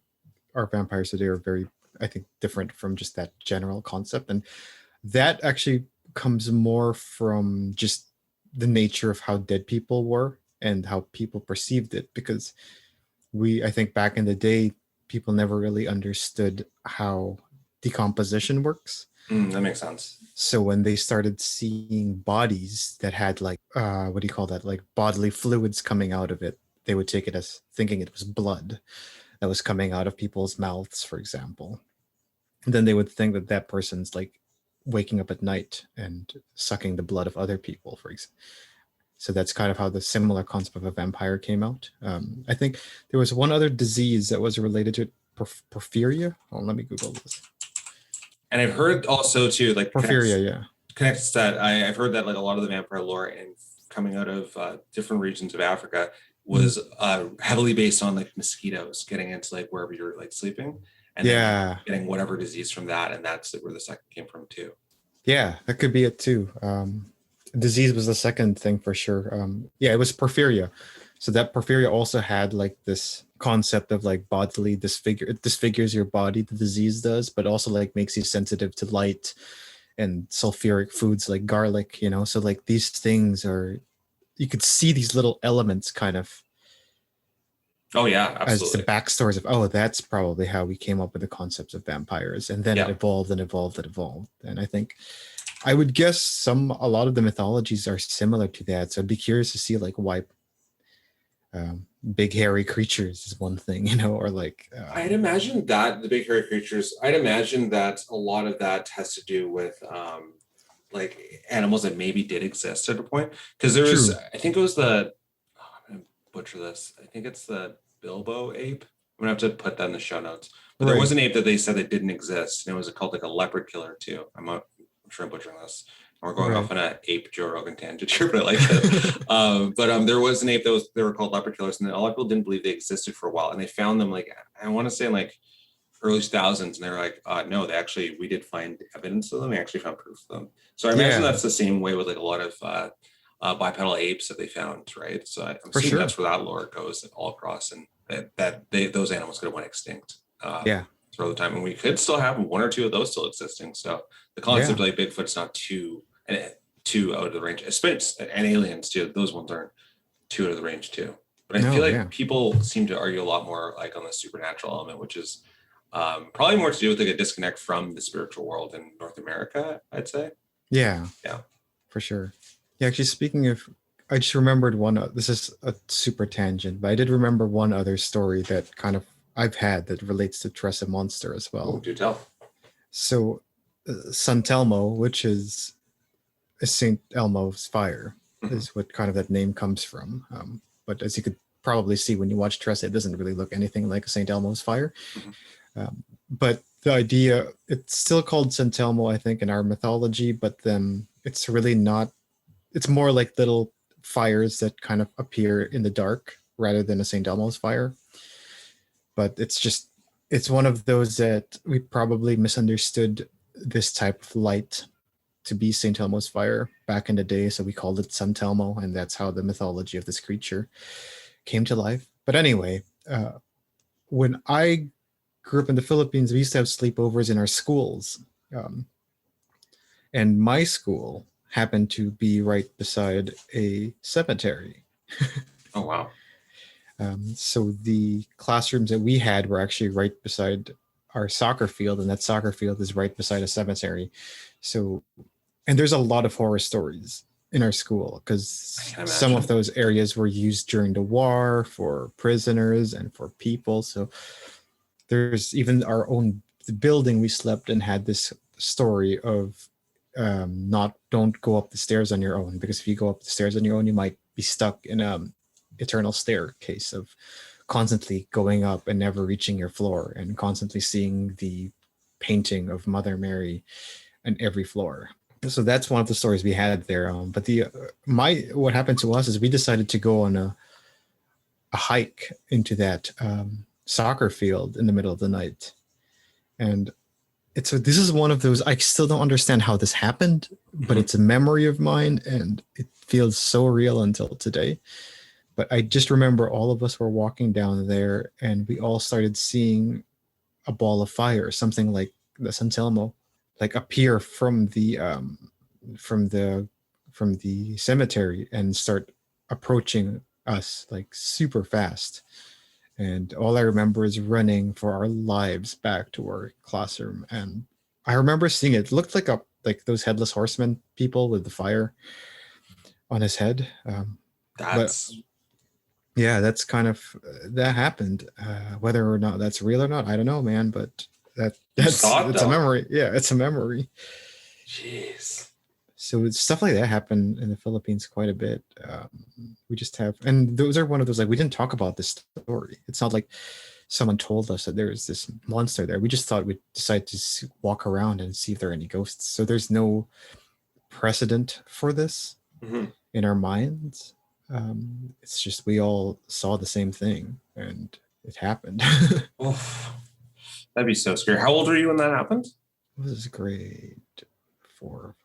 B: our vampires today are very I think, different from just that general concept. And that actually comes more from just the nature of how dead people were and how people perceived it. Because I think back in the day, people never really understood how decomposition works.
A: That makes sense.
B: So when they started seeing bodies that had like, what do you call that? Like bodily fluids coming out of it, they would take it as thinking it was blood that was coming out of people's mouths, for example. And then they would think that that person's like waking up at night and sucking the blood of other people, for example. So that's kind of how the similar concept of a vampire came out. I think there was one other disease that was related to porphyria. Oh, let me Google this.
A: And I've heard also too, like
B: porphyria,
A: connects that I've heard that like a lot of the vampire lore and coming out of different regions of Africa was heavily based on like mosquitoes getting into like wherever you're like sleeping, and then getting whatever disease from that, and that's where the second came from too.
B: Yeah, that could be it too. Disease was the second thing for sure. It was porphyria. So that porphyria also had like this concept of like bodily it disfigures your body, the disease does, but also like makes you sensitive to light and sulfuric foods like garlic, you know. So like these things you could see these little elements kind of.
A: Oh yeah, absolutely.
B: As the backstories of, that's probably how we came up with the concepts of vampires. And then it evolved and evolved and evolved. And I think I would guess a lot of the mythologies are similar to that. So I'd be curious to see like why big hairy creatures is one thing, you know, or like
A: I'd imagine that the big hairy creatures, I'd imagine that a lot of that has to do with like animals that maybe did exist at a point. Because there was, I think it was I'm gonna butcher this. I think it's the Bilbo ape. I'm gonna have to put that in the show notes. But there was an ape that they said that didn't exist, and it was called like a leopard killer too. I'm sure I'm butchering this. We're going off on an ape Joe Rogan tangent here, but I like it. But there was an ape they were called leopard killers, and a lot of people didn't believe they existed for a while, and they found them like I want to say in like early 2000s, and they were like, no, we did find evidence of them. We actually found proof of them. So I imagine that's the same way with like a lot of bipedal apes that they found, right? So I'm assuming that's where that lore goes all across, and those animals could have went extinct. Throughout the time, and we could still have one or two of those still existing. So the concept of like Bigfoot's not too out of the range, and aliens too. Those ones aren't too out of the range too. But I feel like people seem to argue a lot more like on the supernatural element, which is probably more to do with like a disconnect from the spiritual world in North America, I'd say. Yeah,
B: for sure. Yeah, actually, speaking of, I just remembered one. This is a super tangent, but I did remember one other story that kind of I've had that relates to Trese Monster as well.
A: Oh, do tell.
B: So, San Telmo, which is St. Elmo's fire, is what kind of that name comes from. But as you could probably see when you watch Trese, it doesn't really look anything like a St. Elmo's fire. But the idea, it's still called San Telmo, I think, in our mythology, but then it's really not. It's more like little fires that kind of appear in the dark rather than a St. Elmo's fire. But it's one of those that we probably misunderstood this type of light to be St. Elmo's fire back in the day. So we called it San Telmo, and that's how the mythology of this creature came to life. But anyway, when I grew up in the Philippines, we used to have sleepovers in our schools. And my school happened to be right beside a cemetery.
A: Oh, wow.
B: So the classrooms that we had were actually right beside our soccer field, and that soccer field is right beside a cemetery. So, and there's a lot of horror stories in our school because some of those areas were used during the war for prisoners and for people. So there's even our own building we slept in had this story of don't go up the stairs on your own, because if you go up the stairs on your own, you might be stuck in eternal staircase of constantly going up and never reaching your floor, and constantly seeing the painting of Mother Mary on every floor. So that's one of the stories we had there. But what happened to us is we decided to go on a hike into that soccer field in the middle of the night, and this is one of those, I still don't understand how this happened, but it's a memory of mine, and it feels so real until today. But I just remember all of us were walking down there, and we all started seeing a ball of fire, something like the San Telmo, like appear from the from the cemetery and start approaching us like super fast. And all I remember is running for our lives back to our classroom. And I remember seeing it. It looked like those headless horsemen people with the fire on his head. But
A: That's
B: yeah, that's kind of that happened. Whether or not that's real or not, I don't know, man. But
A: you saw it
B: it's a
A: though.
B: memory. Yeah, it's a memory.
A: Jeez.
B: So stuff like that happened in the Philippines quite a bit. We just have, and those are one of those like we didn't talk about this story. It's not like someone told us that there's this monster there. We just thought we'd decide to walk around and see if there are any ghosts. So there's no precedent for this
A: Mhm.
B: in our minds. It's just we all saw the same thing and it happened.
A: Oof. That'd be so scary. How old were you when that happened?
B: It was grade 4,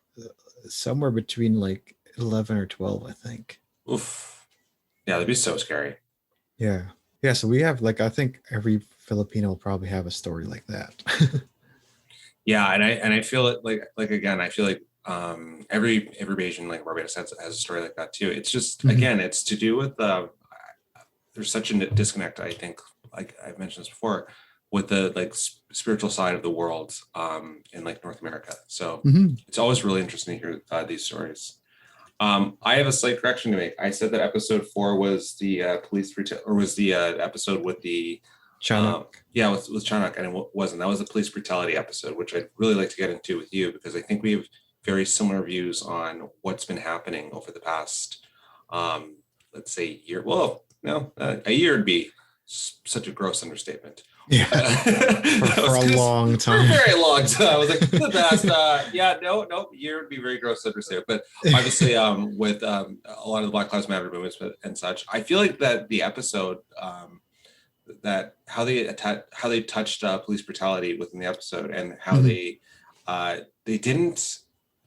B: somewhere between like 11 or 12, I think.
A: Oof. Yeah, that'd be so scary.
B: Yeah. Yeah. So we have like, I think every Filipino will probably have a story like that.
A: Yeah, and I feel it like again, I feel like every Asian like Barbados has a story like that too. It's just
B: Mhm.
A: again, it's to do with there's such a disconnect, I think, like I've mentioned this before, with the like spiritual side of the world in like North America. So
B: Mhm.
A: it's always really interesting to hear these stories. I have a slight correction to make. I said that episode 4 was the or was the episode with the
B: Chanak.
A: yeah, with Chanak, and it wasn't. That was the police brutality episode, which I'd really like to get into with you because I think we have very similar views on what's been happening over the past, let's say, year. Well, no, a year would be such a gross understatement.
B: Yeah. For a long time.
A: For a very long time. I was like, the best. Yeah, no, year would be very gross to understand. But obviously, with a lot of the Black Lives Matter movements and such, I feel like that the episode. That how they touched police brutality within the episode and how they did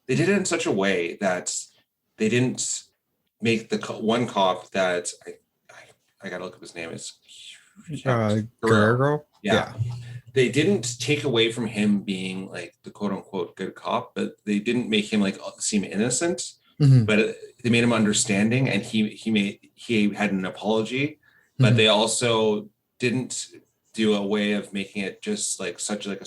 A: it in such a way that they didn't make the one cop that I gotta look up his name. It's
B: Guerrero.
A: Yeah. They didn't take away from him being like the quote unquote good cop, but they didn't make him like seem innocent.
B: Mhm.
A: But they made him understanding, and he had an apology, but they also didn't do a way of making it just like such like a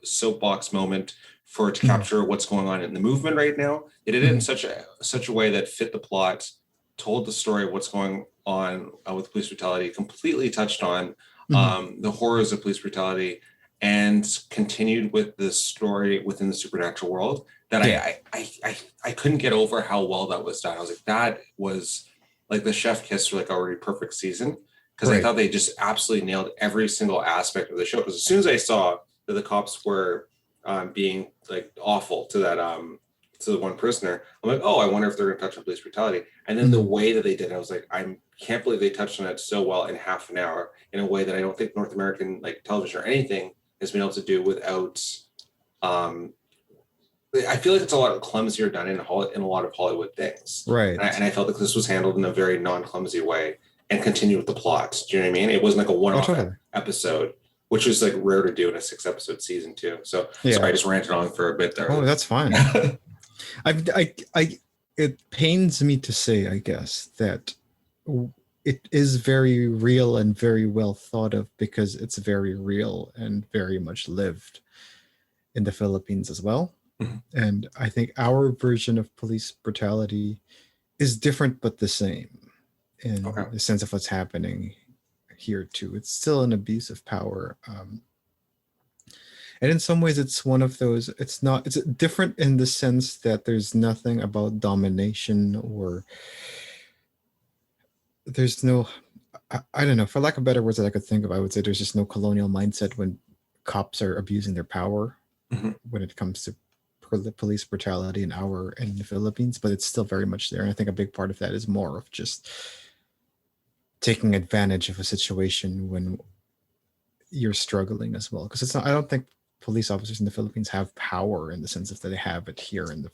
A: soapbox moment for it to capture what's going on in the movement right now. They did it in such a way that fit the plot, told the story of what's going on with police brutality, completely touched on the horrors of police brutality, and continued with the story within the supernatural world that I couldn't get over how well that was done. I was like, that was like the chef kiss for like already perfect season, because I thought they just absolutely nailed every single aspect of the show. Because as soon as I saw that the cops were being like awful to that to the one prisoner, I'm like, oh, I wonder if they're going to touch on police brutality. And then the way that they did it, I was like, I can't believe they touched on it so well in half an hour in a way that I don't think North American like television or anything has been able to do without. I feel like it's a lot clumsier done in a lot of Hollywood things,
B: Right.
A: And I felt like this was handled in a very non-clumsy way and continued with the plot. Do you know what I mean? It wasn't like a one-off episode, which is like rare to do in a 6-episode season too. So sorry, I just ranted on for a bit there.
B: Oh, that's fine. It pains me to say, I guess, that it is very real and very well thought of because it's very real and very much lived in the Philippines as well. And I think our version of police brutality is different but the same in the sense of what's happening here too. It's still an abuse of power. And in some ways it's one of those, it's different in the sense that there's nothing about domination or there's no, I don't know, for lack of better words that I could think of, I would say there's just no colonial mindset when cops are abusing their power when it comes to police brutality in the Philippines, but it's still very much there. And I think a big part of that is more of just taking advantage of a situation when you're struggling as well. Because I don't think police officers in the Philippines have power in the sense of that they have it here in the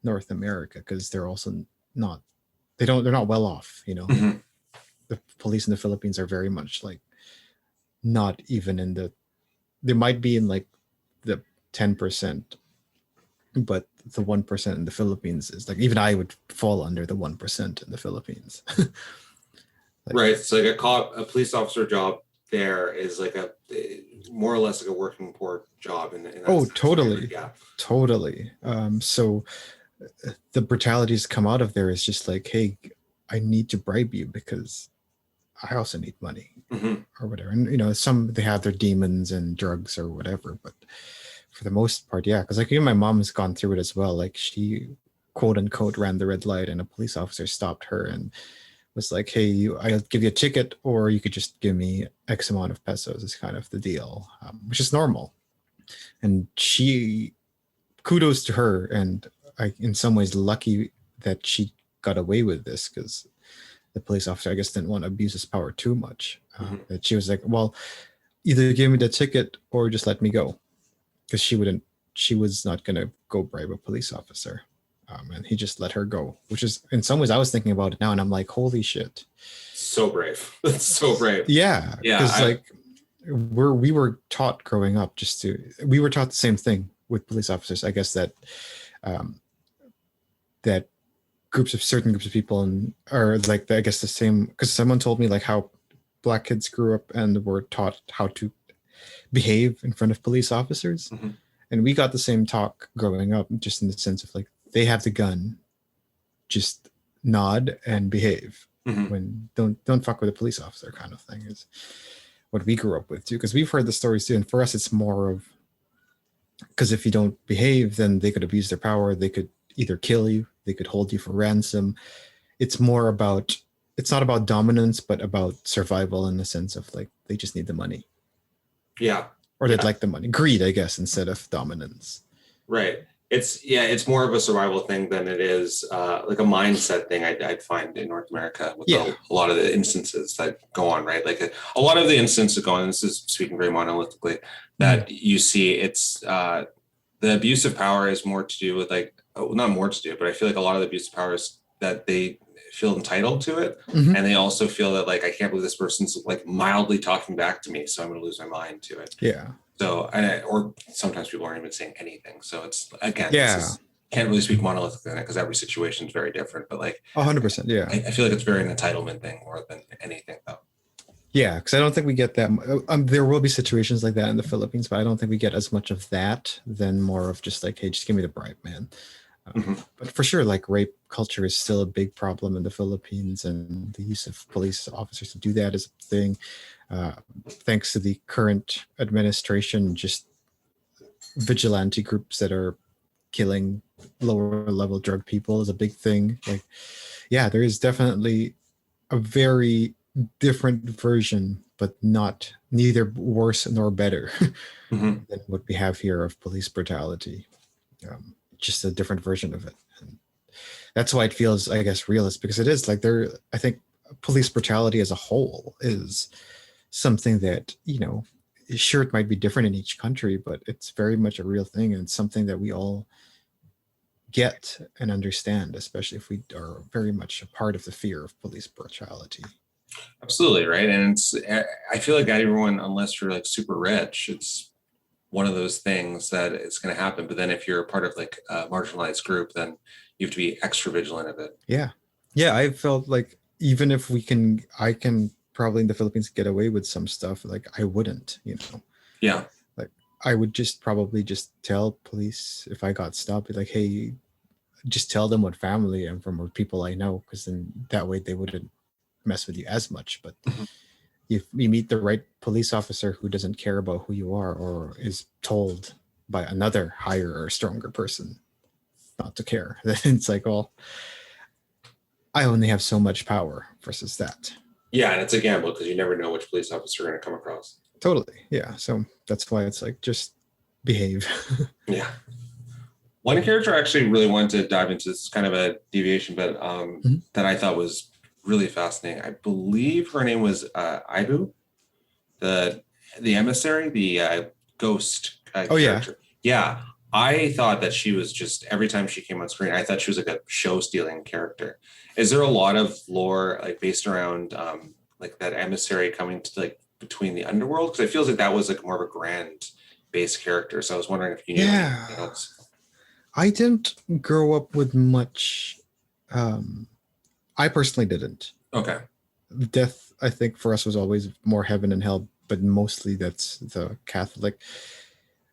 B: North America, because they're also not, they're not well off, you know. The police in the Philippines are very much like not even in the they might be in like the 10%, but the 1% in the Philippines is like, even I would fall under the 1% in the Philippines. Like,
A: right. It's like a police officer job there is like a more or less like a working poor job in that
B: oh,
A: sense.
B: totally.
A: Yeah.
B: Totally. So the brutalities come out of there is just like, hey, I need to bribe you because I also need money or whatever. And, you know, some, they have their demons and drugs or whatever, but for the most part, yeah. Because like even my mom has gone through it as well. Like she quote unquote ran the red light and a police officer stopped her and was like, hey, I'll give you a ticket or you could just give me X amount of pesos is kind of the deal, which is normal. And she, kudos to her. And I, in some ways, lucky that she got away with this because the police officer, I guess, didn't want to abuse his power too much. That she was like, well, either give me the ticket or just let me go. Because she was not going to go bribe a police officer. And he just let her go, which is, in some ways, I was thinking about it now and I'm like, holy shit.
A: So brave. That's so brave.
B: Yeah. Because like we were taught growing up we were taught the same thing with police officers. I guess that that certain groups of people are like, I guess the same, because someone told me like how Black kids grew up and were taught how to behave in front of police officers. And we got the same talk growing up, just in the sense of like, they have the gun, just nod and behave. When don't fuck with a police officer kind of thing is what we grew up with too. Because we've heard the stories too. And for us, it's more of, because if you don't behave, then they could abuse their power. They could either kill you, they could hold you for ransom. It's more about, it's not about dominance, but about survival in the sense of like, they just need the money.
A: Yeah.
B: Or they'd like the money. Greed, I guess, instead of dominance.
A: Right. It's more of a survival thing than it is like a mindset thing. I'd find in North America with a lot of the instances that go on, right? Like a lot of the instances that go on, this is speaking very monolithically, that you see, it's the abuse of power is more to do with like, not more to do, but I feel like a lot of the abuse of power is that they feel entitled to it. And they also feel that like, I can't believe this person's like mildly talking back to me, so I'm going to lose my mind to it.
B: Yeah.
A: So, or sometimes people aren't even saying anything. So it's, again, can't really speak monolithically because every situation is very different, but like
B: 100%. Yeah.
A: I feel like it's very an entitlement thing more than anything though.
B: Yeah. Because I don't think we get that. There will be situations like that in the Philippines, but I don't think we get as much of that than more of just like, hey, just give me the bribe, man. But for sure, like rape culture is still a big problem in the Philippines, and the use of police officers to do that is a thing. Thanks to the current administration, just vigilante groups that are killing lower level drug people is a big thing. Like, yeah, there is definitely a very different version, but neither worse nor better than what we have here of police brutality. Just a different version of it. And that's why it feels, I guess, realist, because it is like I think police brutality as a whole is something that, you know, sure, it might be different in each country, but it's very much a real thing and something that we all get and understand, especially if we are very much a part of the fear of police brutality.
A: Absolutely. Right. And I feel like everyone, unless you're like super rich, it's one of those things that it's going to happen. But then if you're a part of like a marginalized group, then you have to be extra vigilant of it.
B: Yeah. Yeah. I felt like even if I can probably in the Philippines get away with some stuff, like I wouldn't, you know?
A: Yeah.
B: Like I would probably just tell police if I got stopped, be like, hey, just tell them what family I'm from or people I know, because then that way they wouldn't mess with you as much. But if you meet the right police officer who doesn't care about who you are or is told by another higher or stronger person not to care, then it's like, well, I only have so much power versus that.
A: Yeah, and it's a gamble because you never know which police officer you're going to come across.
B: Totally. Yeah. So that's why it's like, just behave.
A: Yeah. One character I actually really wanted to dive into, this is kind of a deviation, but that I thought was really fascinating. I believe her name was Ibu, the emissary, the ghost character. Yeah. I thought that she was just, every time she came on screen, I thought she was like a show-stealing character. Is there a lot of lore like based around like that emissary coming to like between the underworld? Because it feels like that was like more of a grand base character. So I was wondering if you knew anything else.
B: I didn't grow up with much. I personally didn't.
A: Okay.
B: Death, I think, for us was always more heaven and hell, but mostly that's the Catholic.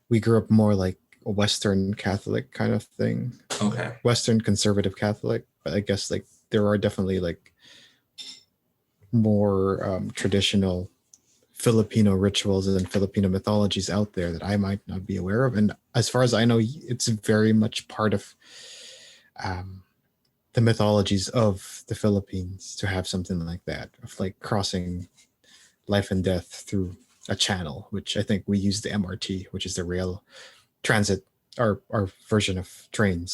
B: We grew up more like a Western Catholic kind of thing.
A: Okay.
B: Western conservative Catholic, but I guess like there are definitely like more traditional Filipino rituals and Filipino mythologies out there that I might not be aware of. And as far as I know, it's very much part of the mythologies of the Philippines to have something like that, of like crossing life and death through a channel, which I think we use the MRT, which is the rail transit, our version of train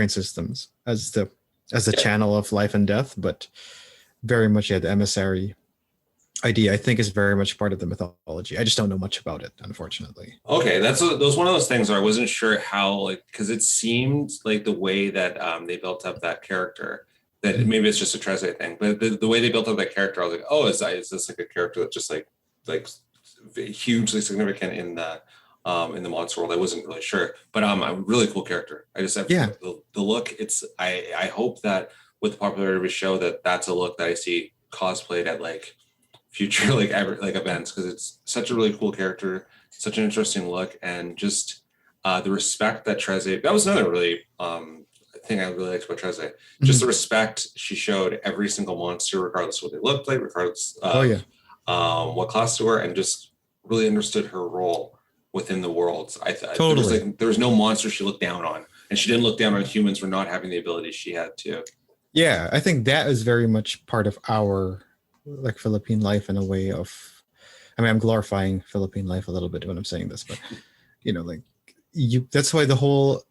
B: systems as the channel of life and death. But very much, yeah, the emissary idea, I think, is very much part of the mythology. I just don't know much about it, unfortunately.
A: Okay, that was one of those things where I wasn't sure how, like, because it seemed like the way that they built up that character, that maybe it's just a Trese thing, but the way they built up that character, I was like, oh, is this like a character that's just like hugely significant in the monster world? I wasn't really sure, but a really cool character. I just have the look. It's I hope that with the popularity of the show, that's a look that I see cosplayed at like future like events, because it's such a really cool character, such an interesting look, and just the respect that Trese, that was another really thing I really liked about Trese, just the respect she showed every single monster, regardless of what they looked like, regardless of what class they were, and just really understood her role within the worlds. I thought there was no monster she looked down on, and she didn't look down on humans for not having the abilities she had to.
B: Yeah, I think that is very much part of our like Philippine life in a way of, I mean, I'm glorifying Philippine life a little bit when I'm saying this, but like that's why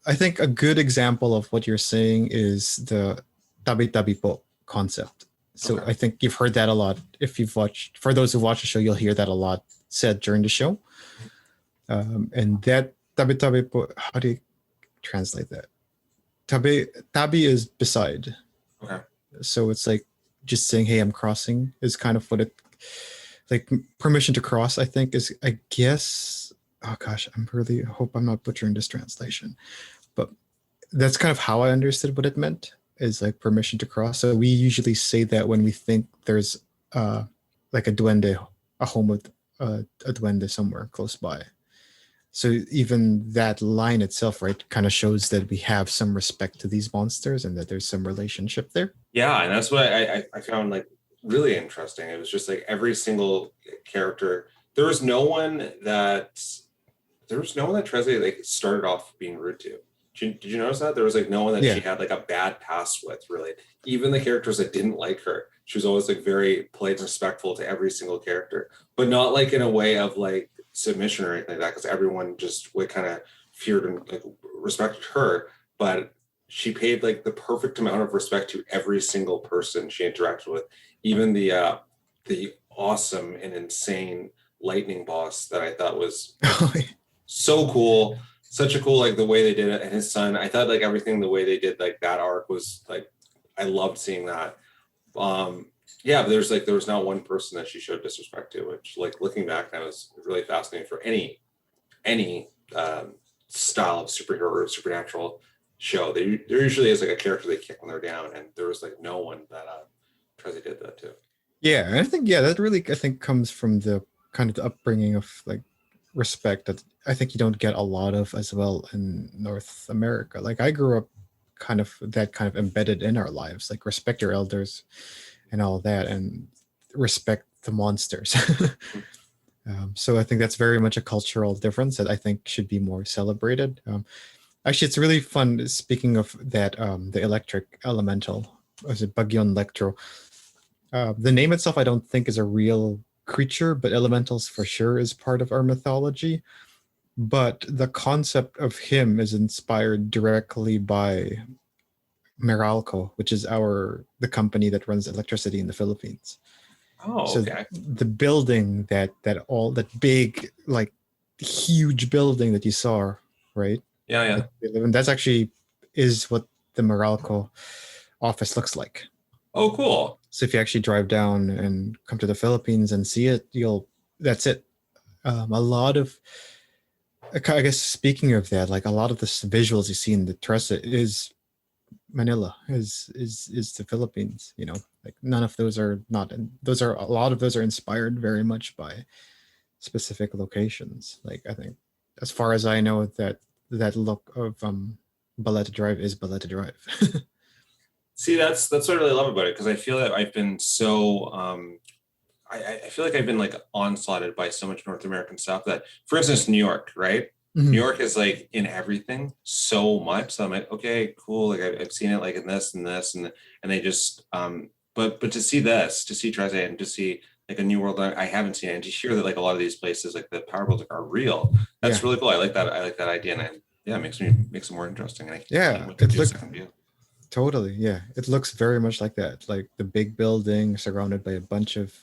B: I think a good example of what you're saying is the tabi-tabi po concept. So I think you've heard that a lot. If you've watched, for those who watch the show, you'll hear that a lot said during the show. And that tabi-tabi po, how do you translate that? Tabi is beside.
A: Okay.
B: So it's like just saying, hey, I'm crossing is kind of what it, like permission to cross, I think is, I guess, oh gosh, I'm really hope I'm not butchering this translation, but that's kind of how I understood what it meant, is like permission to cross. So we usually say that when we think there's like a duende, a home with a duende somewhere close by. So even that line itself, right, kind of shows that we have some respect to these monsters and that there's some relationship there.
A: Yeah, and that's what I found like really interesting. It was just like every single character. There was no one that Trese like started off being rude to. Did you notice that? There was like no one that she had like a bad past with, really. Even the characters that didn't like her, she was always like very polite and respectful to every single character, but not like in a way of like submission or anything like that, because everyone just would kind of feared and like respected her. But she paid like the perfect amount of respect to every single person she interacted with, even the awesome and insane lightning boss that I thought was so cool. Such a cool, like the way they did it, and his son. I thought like everything, the way they did like that arc was like, I loved seeing that. Yeah, but there was not one person that she showed disrespect to, which like looking back now is really fascinating for any style of superhero or supernatural show. There usually is like a character they kick when they're down, and there was like no one that Trese did that to.
B: Yeah, and I think that really, I think, comes from the kind of the upbringing of like respect that I think you don't get a lot of as well in North America. Like I grew up kind of embedded in our lives, like respect your elders and all that, and respect the monsters. So I think that's very much a cultural difference that I think should be more celebrated. Actually, it's really fun. Speaking of that, the electric elemental, was it Bagyon Electro? The name itself, I don't think, is a real creature, but elementals for sure is part of our mythology. But the concept of him is inspired directly by Meralco, which is the company that runs electricity in the Philippines.
A: Oh,
B: so
A: okay.
B: The building that big, like huge building that you saw, right?
A: Yeah.
B: And that's actually is what the Meralco office looks like.
A: Oh, cool.
B: So if you actually drive down and come to the Philippines and see it, you'll that's it. A lot of, I guess speaking of that, like a lot of the visuals you see in the Trese is Manila, is the Philippines. You know, like none of those are not. Those are a lot of those are inspired very much by specific locations. Like I think, as far as I know, that look of Balete Drive is Balete Drive.
A: See, that's what I really love about it, because I feel that I've been so I feel like I've been like onslaughted by so much North American stuff that, for instance, New York, right? New York is like in everything so much. So I'm like, okay, cool. Like I've seen it like in this and this and they just but to see this, to see Treze and to see like a new world I haven't seen it, and to hear that like a lot of these places like the power worlds are real. That's
B: Yeah,
A: really cool. I like that. I like that idea, and yeah, it makes it more interesting. And I can't
B: yeah.
A: wait to
B: It
A: do a
B: looked
A: second view.
B: totally. Yeah, it looks very much like that. Like the big building surrounded by a bunch of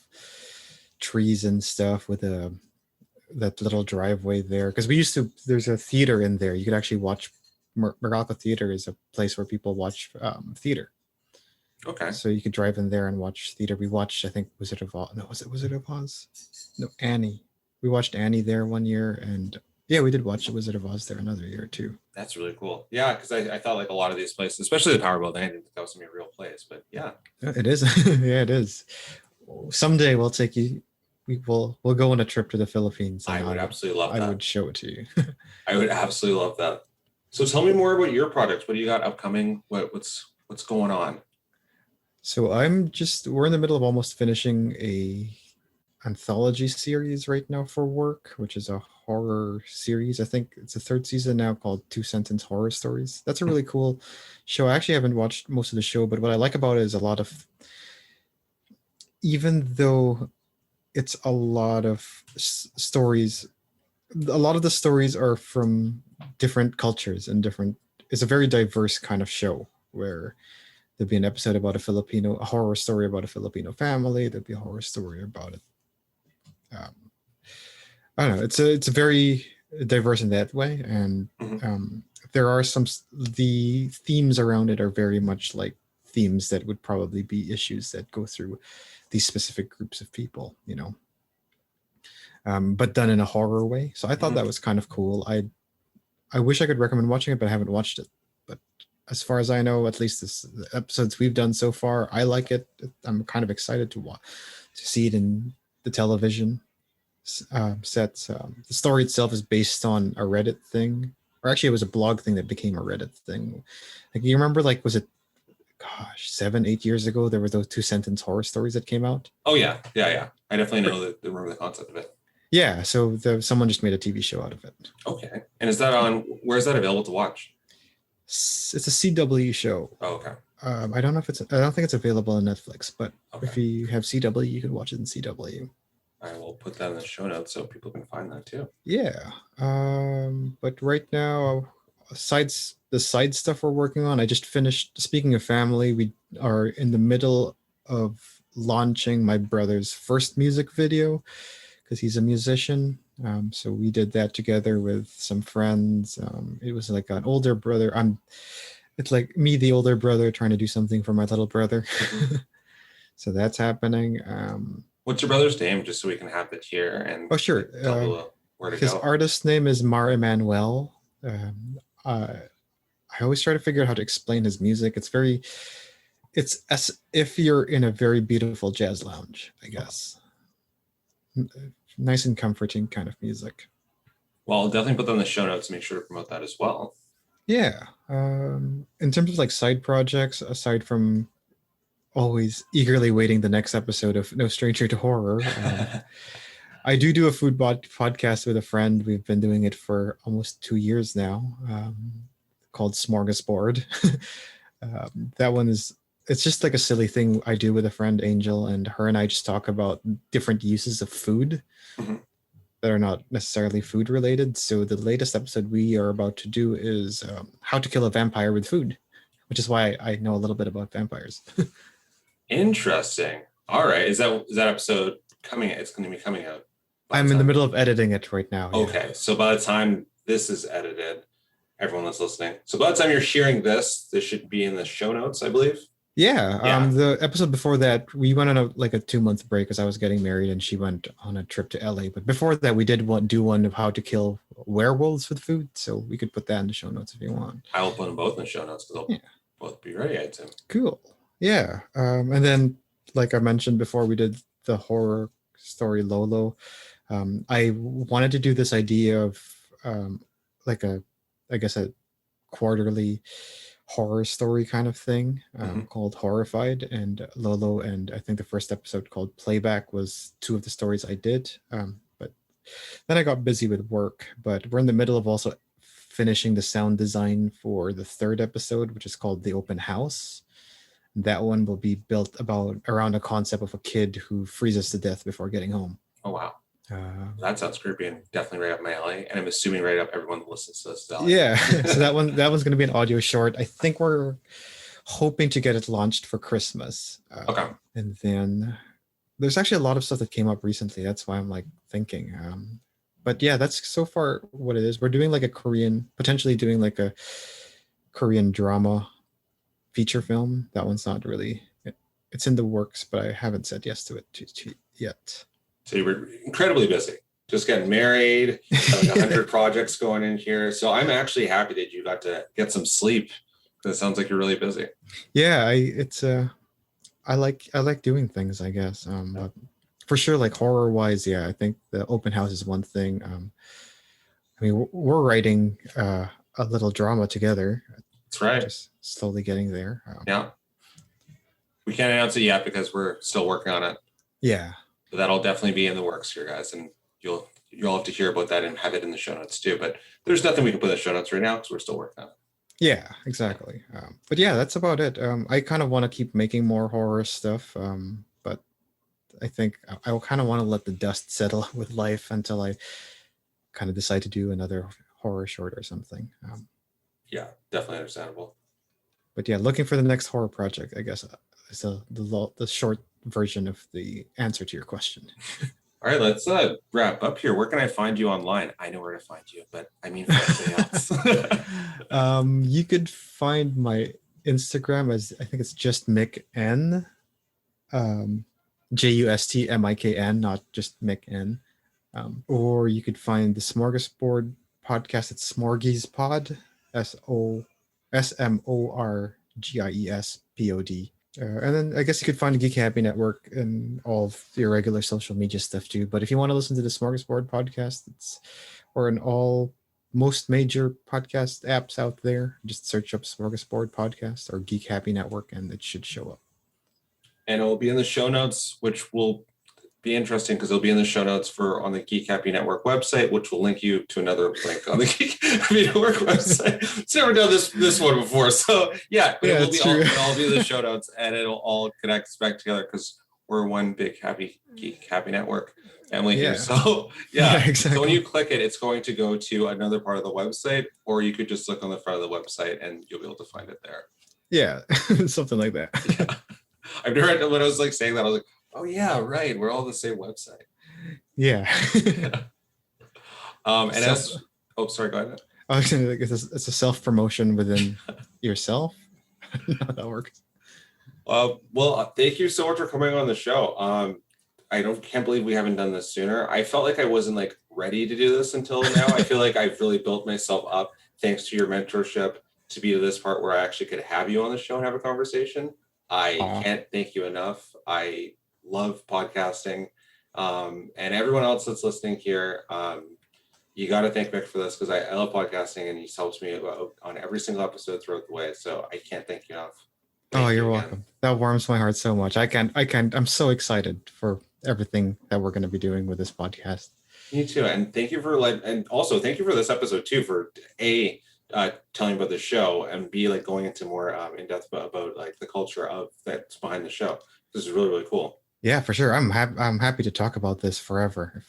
B: trees and stuff with a that little driveway there. Because we used to. There's a theater in there. You could actually watch. Morocco Theater is a place where people watch theater.
A: Okay.
B: So you could drive in there and watch theater. We watched, I think, Wizard of Oz. No, was it Wizard of Oz? No, Annie. We watched Annie there one year, and yeah, we did watch the Wizard of Oz there another year too.
A: That's really cool. Yeah, because I thought like a lot of these places, especially the Power Building, I didn't think that was gonna be a real place. But yeah,
B: It is. Yeah, it is. Someday we'll take you. We'll go on a trip to the Philippines, and
A: I would absolutely love
B: I
A: that.
B: would show it to you.
A: I would absolutely love that. So tell me more about your projects. What do you got upcoming? What's going on?
B: So we're in the middle of almost finishing a anthology series right now for work, which is a horror series. I think it's the third season now, called Two Sentence Horror Stories. That's a really cool show. I actually haven't watched most of the show, but what I like about it is a lot of, even though it's a lot of stories, a lot of the stories are from different cultures and different. It's a very diverse kind of show where there'd be an episode about a horror story about a Filipino family. There'd be a horror story about it. Um, I don't know. It's very diverse in that way, and there are the themes around it are very much like themes that would probably be issues that go through these specific groups of people, but done in a horror way. So I thought that was kind of cool. I wish I could recommend watching it, but I haven't watched it. But as far as I know, at least the episodes we've done so far, I like it. I'm kind of excited to see it in the television sets. The story itself is based on a Reddit thing, or actually, it was a blog thing that became a Reddit thing. Like, you remember, like, was it, gosh, 7, 8 years ago? There were those Two Sentence Horror Stories that came out.
A: Oh yeah. I definitely remember the concept of it.
B: Yeah, so someone just made a TV show out of it.
A: Okay. And is that on? Where is that available to watch?
B: It's a CW show.
A: Oh, okay.
B: I don't know if I don't think it's available on Netflix, but
A: Okay.
B: if you have CW, you can watch it in CW.
A: I will put that in the show notes so people can find that too.
B: Yeah. But right now, the side stuff we're working on, I just finished. Speaking of family, we are in the middle of launching my brother's first music video because he's a musician. So we did that together with some friends. It was like an older brother. It's like me, the older brother, trying to do something for my little brother. So that's happening.
A: What's your brother's name, just so we can have it here? And
B: Oh, sure.
A: tell people where to
B: His
A: go.
B: artist name is Mar Emanuel. I always try to figure out how to explain his music. It's as if you're in a very beautiful jazz lounge, I guess. Nice and comforting kind of music.
A: Well, I'll definitely put that in the show notes to make sure to promote that as well.
B: Yeah. In terms of like side projects, aside from always eagerly waiting the next episode of No Stranger to Horror, I do a food podcast with a friend. We've been doing it for almost 2 years now, called Smörgåsbord. That one it's just like a silly thing I do with a friend, Angel, and her and I just talk about different uses of food that are not necessarily food related. So the latest episode we are about to do is how to kill a vampire with food, which is why I know a little bit about vampires.
A: Interesting. All right. Is that episode coming? It's going to be coming out.
B: I'm in the middle of editing it right now.
A: Okay. Yeah. So by the time this is edited, everyone that's listening. So by the time you're hearing this should be in the show notes, I believe.
B: Yeah,
A: Yeah.
B: the episode before that, we went on a 2 month break because I was getting married and she went on a trip to LA. But before that, we did do one of how to kill werewolves with food, so we could put that in the show notes if you want.
A: I will put them both in the show notes because they'll
B: Yeah,
A: both be ready, I'd say.
B: cool. Yeah, and then like I mentioned before, we did the horror story Lolo. I wanted to do this idea of like a, I guess a quarterly horror story kind of thing called Horrified, and Lolo and I think the first episode called Playback was two of the stories I did. But then I got busy with work, but we're in the middle of also finishing the sound design for the third episode, which is called The Open House. That one will be built about around a concept of a kid who freezes to death before getting home.
A: Oh, wow.
B: Uh,
A: That sounds creepy and definitely right up my alley. And I'm assuming right up everyone that listens to this alley.
B: yeah, so that one's going to be an audio short. I think we're hoping to get it launched for Christmas.
A: Okay.
B: And then there's actually a lot of stuff that came up recently. That's why I'm like thinking. But yeah, that's so far what it is. We're doing like potentially doing like a Korean drama feature film. That one's not really, it's in the works, but I haven't said yes to it yet.
A: So you were incredibly busy, just getting married, having 100 projects going in here. So I'm actually happy that you got to get some sleep because it sounds like you're really busy.
B: Yeah, I like doing things, I guess. But for sure, like horror wise, yeah, I think the open house is one thing. I mean, we're writing a little drama together.
A: That's right.
B: Just slowly getting there.
A: Yeah. We can't announce it yet because we're still working on it.
B: Yeah.
A: But that'll definitely be in the works here, guys. And you'll have to hear about that and have it in the show notes too. But there's nothing we can put in the show notes right now because we're still working on it.
B: Yeah, exactly. But yeah, that's about it. I kind of want to keep making more horror stuff. But I think I kind of want to let the dust settle with life until I kind of decide to do another horror short or something.
A: Yeah, definitely understandable.
B: But yeah, looking for the next horror project, I guess, is the short version of the answer to your question.
A: All right, let's wrap up here. Where can I find you online? I know where to find you, but I mean for everybody
B: else. You could find my Instagram as, I think it's just Mik N, JUSTMIKN, not just Mik N. Or you could find the Smörgåsbord Podcast at Smorgiespod, SMORGIESPOD. And then I guess you could find the Geek Happy Network and all of your regular social media stuff too. But if you want to listen to the Smorgasbord podcast, we're in most major podcast apps out there. Just search up Smorgasbord Podcast or Geek Happy Network and it should show up.
A: And it will be in the show notes, which will be interesting because it'll be in the show notes on the Geek Happy Network website, which will link you to another link on the Geek Happy Network website. It's never done this one before. So yeah, it'll all be in the show notes and it'll all connect back together because we're one big Geek Happy Network family here. So yeah, exactly. So when you click it, it's going to go to another part of the website, or you could just look on the front of the website and you'll be able to find it there.
B: Yeah, something like that.
A: Yeah. I've never, when I was like saying that, I was like, oh yeah, right. We're all the same website.
B: Yeah.
A: Sorry, go ahead.
B: I was saying it's a self-promotion within yourself. No, that works.
A: Well, thank you so much for coming on the show. I can't believe we haven't done this sooner. I felt like I wasn't like ready to do this until now. I feel like I've really built myself up thanks to your mentorship to be to this part where I actually could have you on the show and have a conversation. I can't thank you enough. I love podcasting. And everyone else that's listening here, you got to thank Mik for this because I love podcasting and he's helped me on every single episode throughout the way. So I can't thank you enough.
B: You're welcome. That warms my heart so much. I'm so excited for everything that we're going to be doing with this podcast.
A: Me too. And thank you for thank you for this episode too, for telling about the show and B, going into more in depth about the culture of that's behind the show. This is really, really cool.
B: Yeah, for sure. I'm happy to talk about this forever.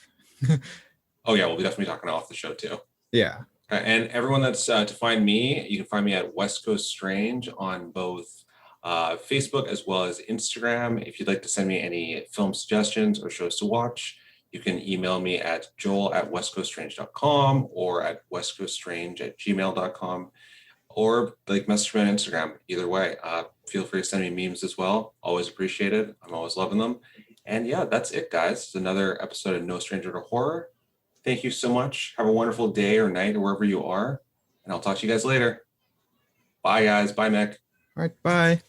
A: Oh yeah, we'll be definitely talking off the show too.
B: Yeah.
A: And everyone that's to find me, you can find me at West Coast Strange on both Facebook as well as Instagram. If you'd like to send me any film suggestions or shows to watch, you can email me at joel@westcoaststrange.com or at westcoaststrange@gmail.com. or like message me on Instagram. Either way, feel free to send me memes as well. Always appreciated. I'm always loving them. And yeah, that's it, guys. It's another episode of No Stranger to Horror. Thank you so much. Have a wonderful day or night or wherever you are. And I'll talk to you guys later. Bye, guys. Bye, Mick.
B: All right, bye.